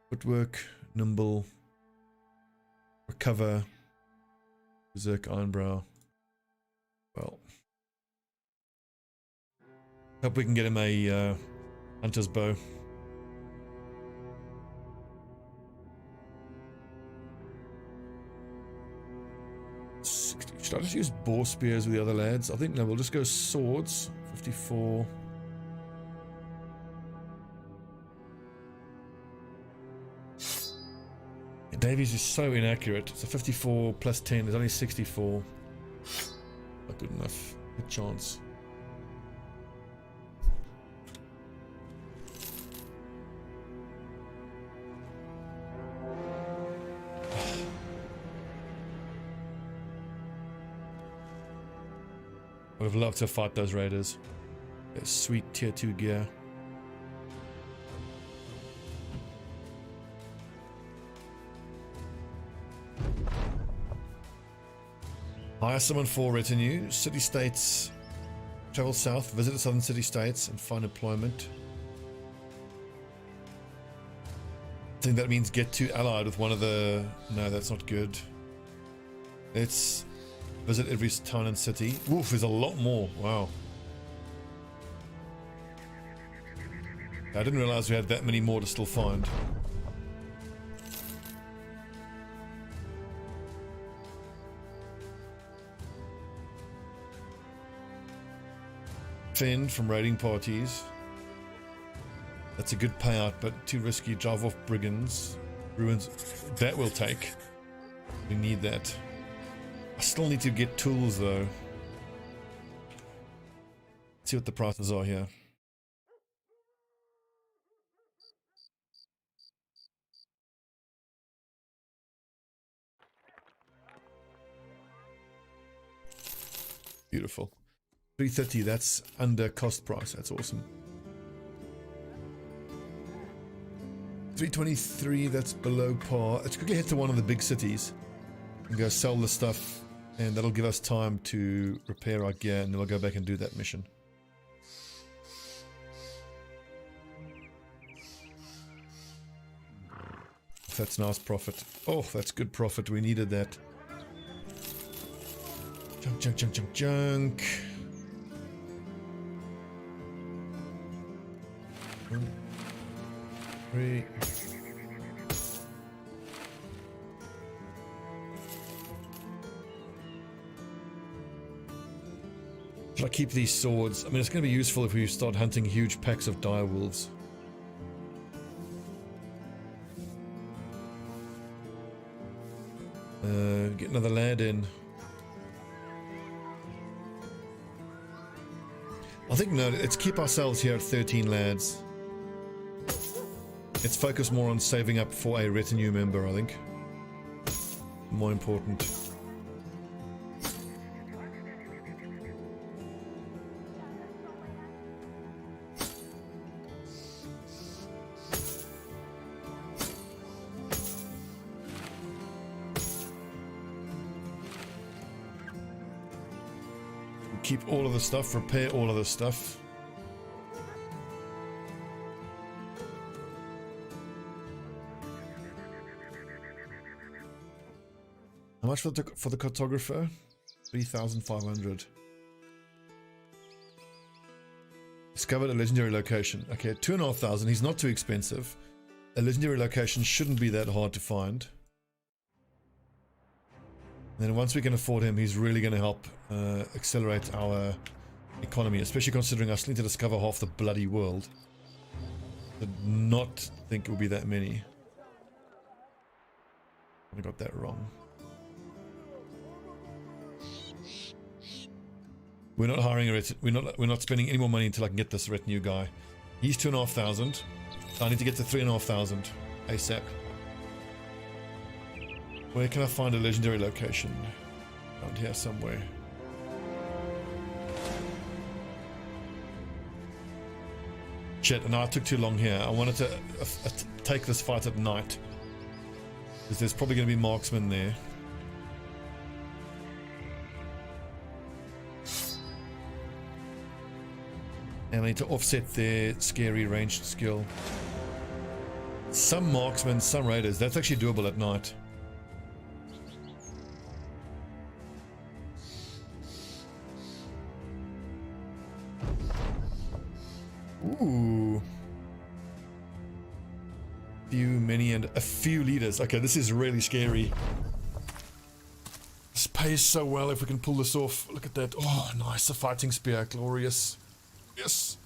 Speaker 1: footwork, nimble, recover, berserk, ironbrow. Well, hope we can get him a hunter's bow. Should I just use boar spears with the other lads? I think no, we'll just go swords. 54. Davies is so inaccurate. It's a 54 plus 10. There's only 64. Not good enough. Good chance. Would have loved to fight those raiders. Their sweet tier 2 gear. Hire someone for retinue. City states. Travel south, visit the southern city states and find employment. I think that means get to allied with one of the... No, that's not good. Let's visit every town and city. Oof, there's a lot more. Wow. I didn't realize we had that many more to still find. Fend from raiding parties. That's a good payout, but too risky. Drive off brigands. Ruins. That will take. We need that. I still need to get tools though. Let's see what the prices are here. Beautiful. 330, that's under cost price. That's awesome. 323, that's below par. Let's quickly head to one of the big cities and go sell the stuff, and that'll give us time to repair our gear, and then we'll go back and do that mission. That's nice profit. Oh, that's good profit. We needed that. Junk, junk, junk, junk, junk. Three. Should I keep these swords? I mean, it's going to be useful if we start hunting huge packs of dire wolves. Get another lad in. I think no, let's keep ourselves here at 13 lads. Let's focus more on saving up for a retinue member, I think. More important. Keep all of the stuff, repair all of the stuff. How much for the cartographer? 3,500. Discovered a legendary location. Okay, 2,500. He's not too expensive. A legendary location shouldn't be that hard to find. And then once we can afford him, he's really going to help accelerate our economy, especially considering I still need to discover half the bloody world. Did not think it would be that many. I got that wrong. We're not hiring a we're not spending any more money until I can get this retinue guy. He's 2,500. So I need to get to 3,500 ASAP. Where can I find a legendary location? Around here somewhere. Shit, no, I took too long here. I wanted to take this fight at night. Because there's probably going to be marksmen there. And I need to offset their scary ranged skill. Some marksmen, some raiders. That's actually doable at night. Ooh. Few, many, and a few leaders. Okay, this is really scary. This pays so well if we can pull this off. Look at that. Oh, nice. A fighting spear. Glorious. Yes.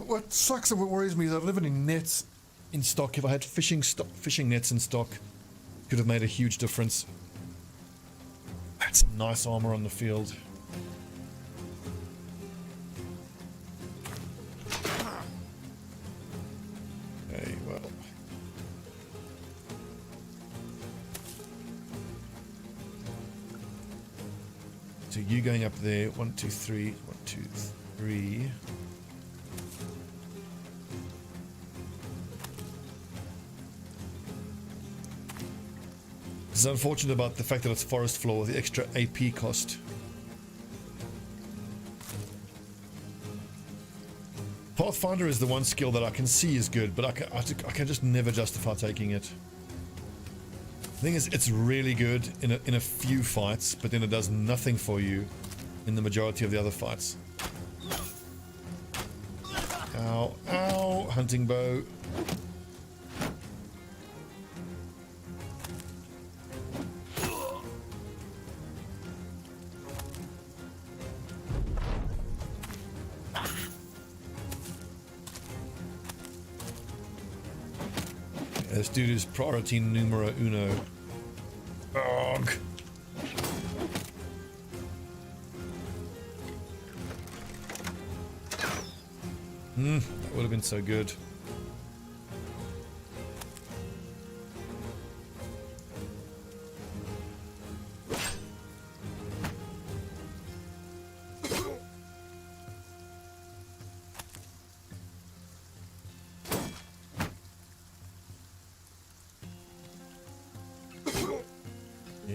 Speaker 1: What sucks and what worries me is I've lived in nets in stock. If I had fishing nets in stock, could have made a huge difference. That's some nice armor on the field. Okay, well. So you going up there, 1, 2, 3, 1, 2, 3. It's unfortunate about the fact that it's forest floor with the extra AP cost. Pathfinder is the one skill that I can see is good, but I can just never justify taking it. The thing is, it's really good in a few fights, but then it does nothing for you in the majority of the other fights. Ow, ow, hunting bow. This dude is priority numero uno. Ugh. That would have been so good.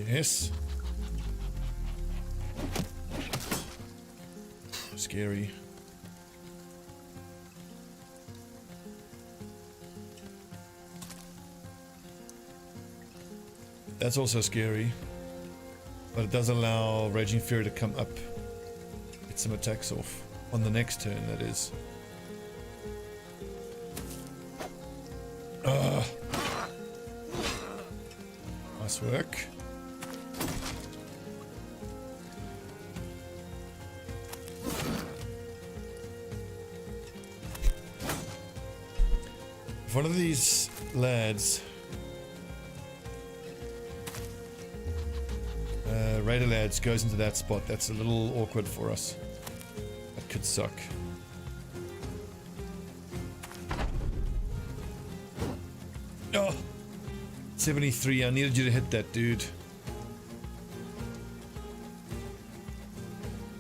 Speaker 1: Yes. Scary. That's also scary. But it does allow Raging Fury to come up. Get some attacks off. On the next turn, that is. Nice work. If one of these lads, Raider lads, goes into that spot, that's a little awkward for us. That could suck. Oh, 73, I needed you to hit that, dude.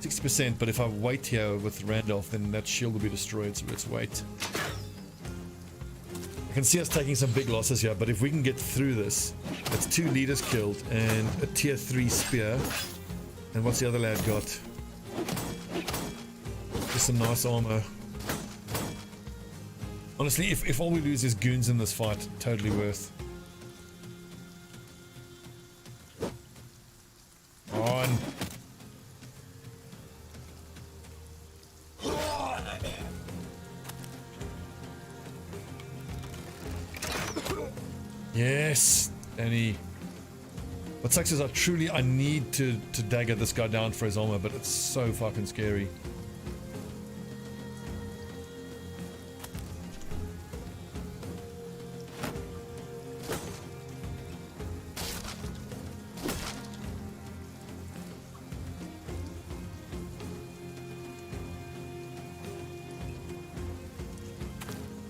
Speaker 1: 60%, but if I wait here with Randolph, then that shield will be destroyed, so let's wait. I can see us taking some big losses here, but if we can get through this, that's 2 leaders killed and a tier 3 spear. And what's the other lad got? Just some nice armor. Honestly, if all we lose is goons in this fight, totally worth. On. Yes, Danny. What sucks is I need to dagger this guy down for his armor, but it's so fucking scary.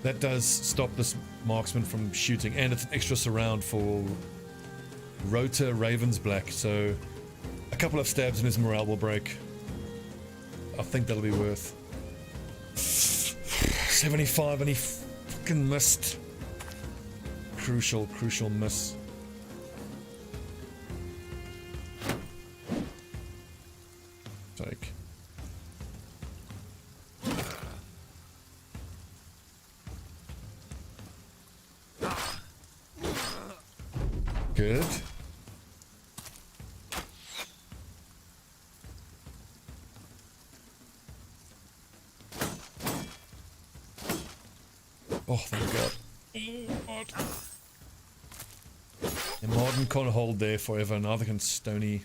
Speaker 1: That does stop this marksman from shooting, and it's an extra surround for Rota Raven's Black, so a couple of stabs and his morale will break. I think that'll be worth 75, and he fucking missed. Crucial miss. Take. Good. Oh, thank God. And Martin can't hold there forever, neither can Stony.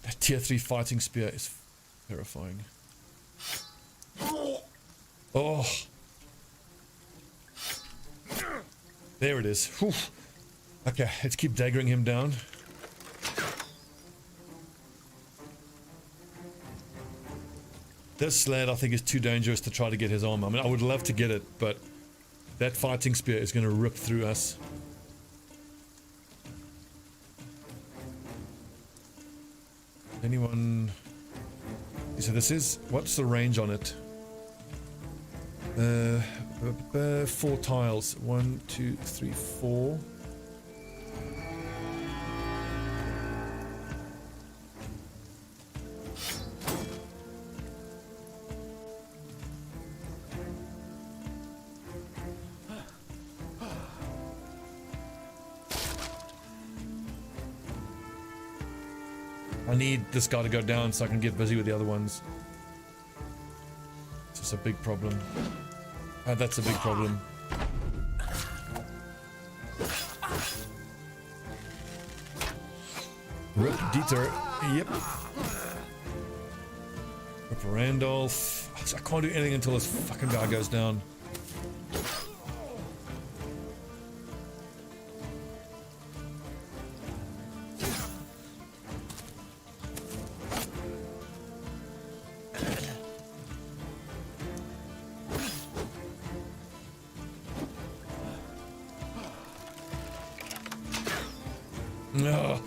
Speaker 1: That tier 3 fighting spear is terrifying. Oh. There it is. Whew. Okay, let's keep daggering him down. This lad I think is too dangerous to try to get his armor. I mean, I would love to get it, but that fighting spear is going to rip through us. Anyone? So this is, what's the range on it? 4 tiles. 1, 2, 3, 4. I need this guy to go down so I can get busy with the other ones. This is a big problem. That's a big problem. Rip Dieter. Yep. Rip Randolph. I can't do anything until this fucking guy goes down. No.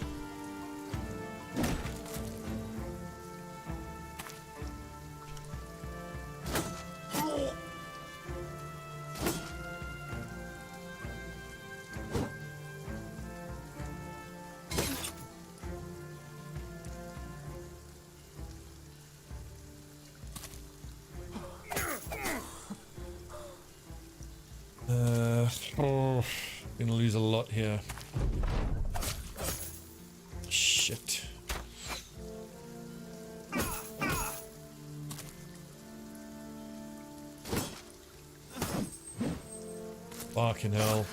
Speaker 1: here. Shit. Fucking hell.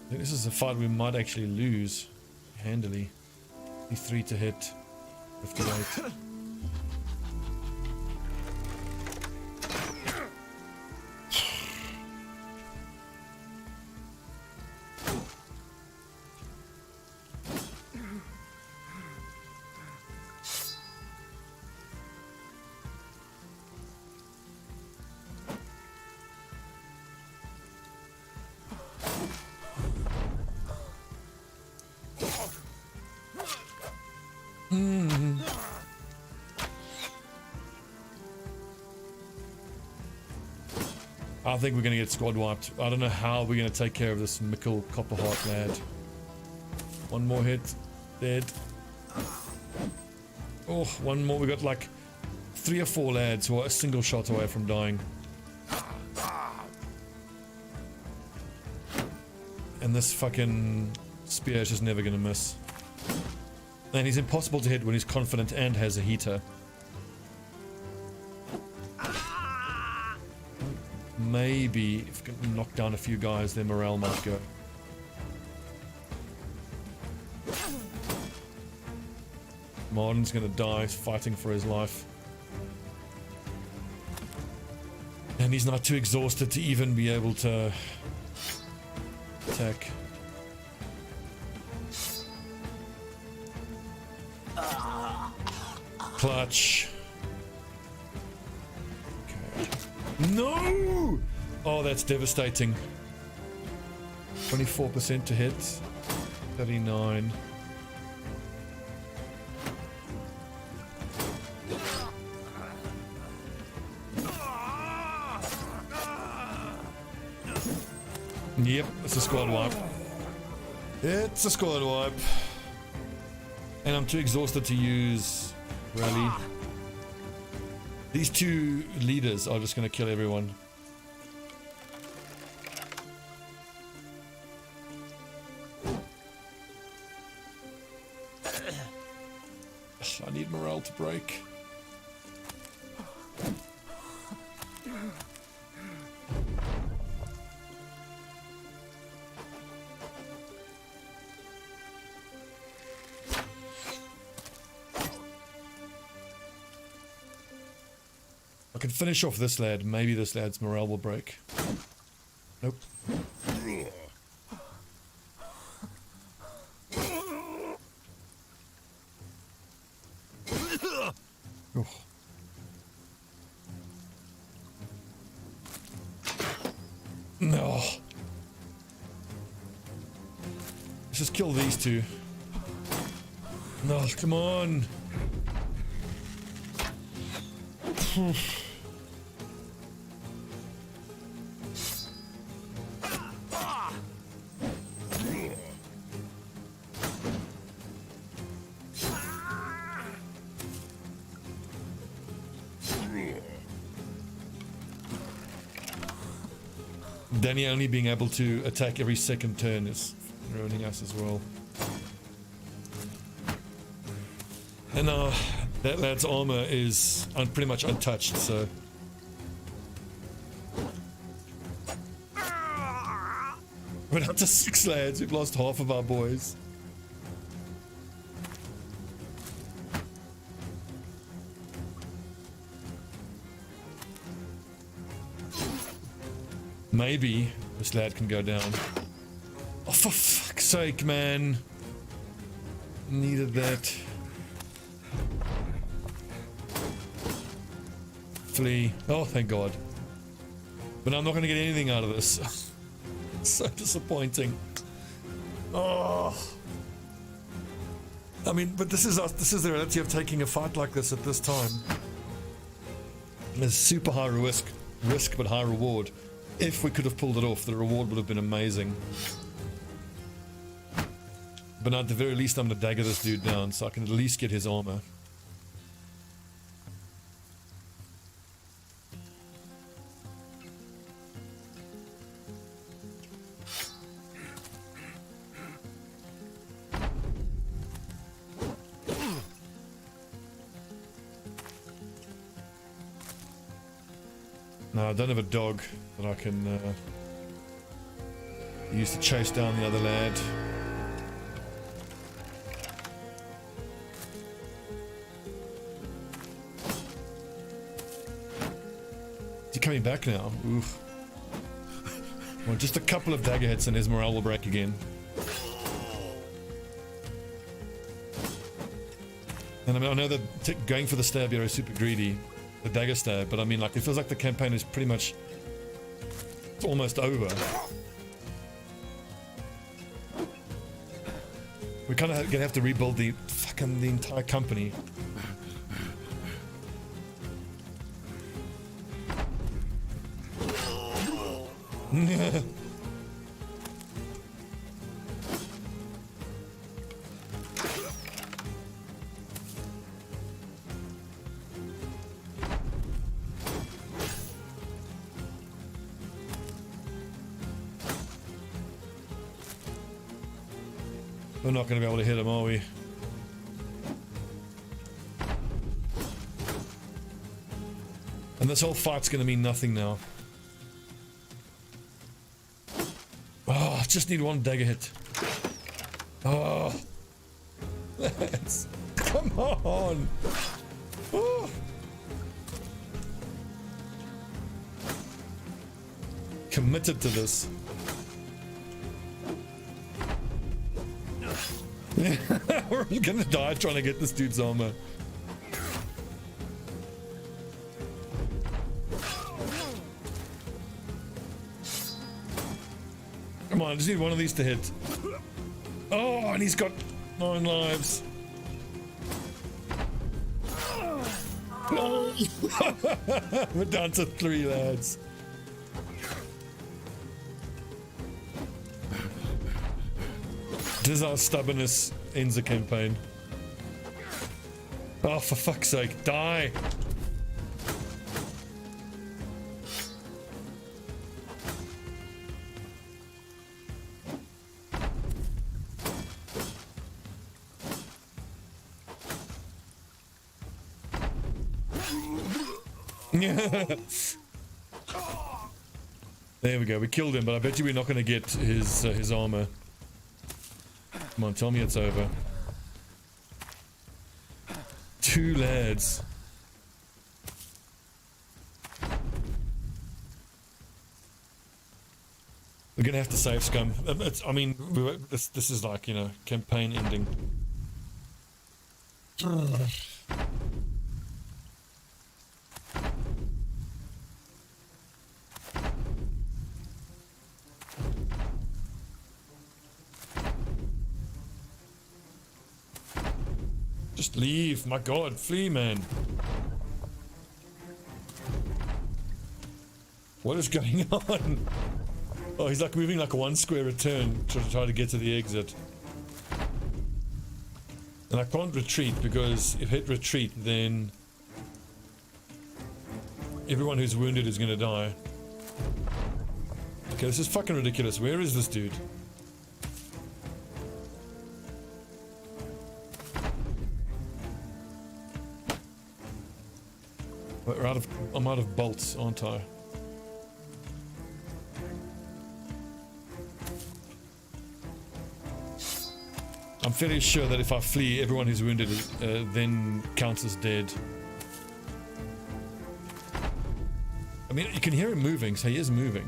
Speaker 1: I think this is a fight we might actually lose handily. 53 to hit, 58. I think we're going to get squad wiped. I don't know how we're going to take care of this Mickle Copperheart lad. One more hit. Dead. Oh, one more. We got like 3 or 4 lads who are a single shot away from dying. And this fucking spear is just never going to miss. And he's impossible to hit when he's confident and has a heater. Maybe if we can knock down a few guys, their morale might go. Martin's gonna die fighting for his life. And he's not too exhausted to even be able to attack. Clutch. No! Oh, that's devastating. 24% to hit. 39. Yep, it's a squad wipe. It's a squad wipe. And I'm too exhausted to use rally. These 2 leaders are just going to kill everyone. I need morale to break. I can finish off this lad. Maybe this lad's morale will break. Nope. Oh. No. Let's just kill these 2. No, come on. Danny only being able to attack every second turn is ruining us as well. And that lad's armor is pretty much untouched, so... We're down to 6 lads, we've lost half of our boys. Maybe this lad can go down. Oh, for fuck's sake, man. Needed that. Flee. Oh, thank God. But I'm not going to get anything out of this. So disappointing. Oh. I mean, but this is the reality of taking a fight like this at this time. There's super high risk, but high reward. If we could have pulled it off, the reward would have been amazing. But at the very least, I'm going to dagger this dude down so I can at least get his armor. No, I don't have a dog that I can use to chase down the other lad. Is he coming back now? Oof. Well, just a couple of dagger hits and his morale will break again. And I mean, I know that going for the stab here is super greedy, the dagger stab, but I mean, like, it feels like the campaign is pretty much, it's almost over. We're kind of gonna have to rebuild the entire company. We're not going to be able to hit him, are we? And this whole fight's going to mean nothing now. Oh, I just need one dagger hit. Oh. Come on. Oh. Committed to this. We're gonna die trying to get this dude's armor. Come on, I just need one of these to hit. Oh, and he's got 9 lives. No! We're down to 3 lads. This is how stubbornness ends the campaign. Oh, for fuck's sake, die! There we go, we killed him, but I bet you we're not going to get his armor. Come on, tell me it's over. 2 lads. We're gonna have to save scum. I mean, this is like, you know, campaign ending. Just leave, my god, flee, man. What is going on? Oh, he's like moving like a 1 square return to try to get to the exit. And I can't retreat because if I hit retreat, then everyone who's wounded is gonna die. Okay, this is fucking ridiculous. Where is this dude? I'm out of bolts, aren't I? I'm fairly sure that if I flee, everyone who's wounded then counts as dead. I mean, you can hear him moving, so he is moving.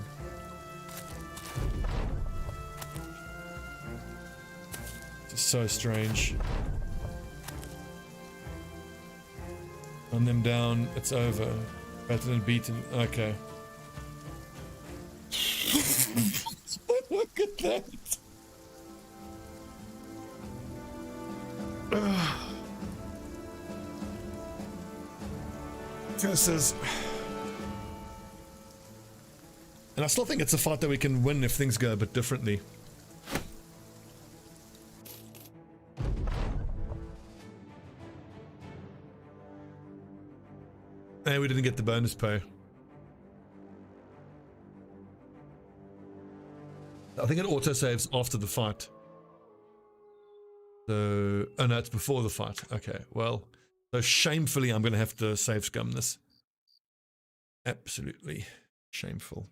Speaker 1: It's so strange. Run them down, it's over. Battered and beaten, okay. Look at that! This is... And I still think it's a fight that we can win if things go a bit differently. Hey, we didn't get the bonus pay. I think it auto-saves after the fight. So... Oh no, it's before the fight. Okay, well... So shamefully I'm going to have to save scum this. Absolutely shameful.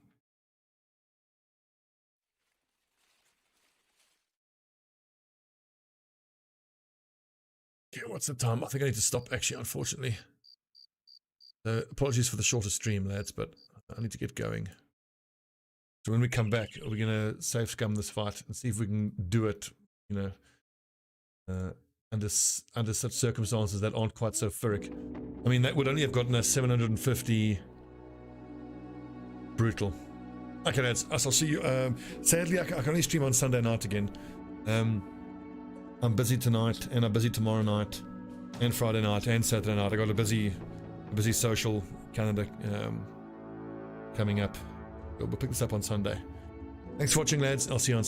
Speaker 1: Okay, what's the time? I think I need to stop, actually, unfortunately. Apologies for the shorter stream, lads, but I need to get going. So when we come back, we're going to safe scum this fight and see if we can do it, you know, under such circumstances that aren't quite so pyrrhic. I mean, that would only have gotten us 750 brutal. Okay, lads, I'll see you. Sadly, I can only stream on Sunday night again. I'm busy tonight, and I'm busy tomorrow night, and Friday night, and Saturday night. I got a busy social calendar coming up. We'll pick this up on Sunday. Thanks for watching, lads. I'll see you on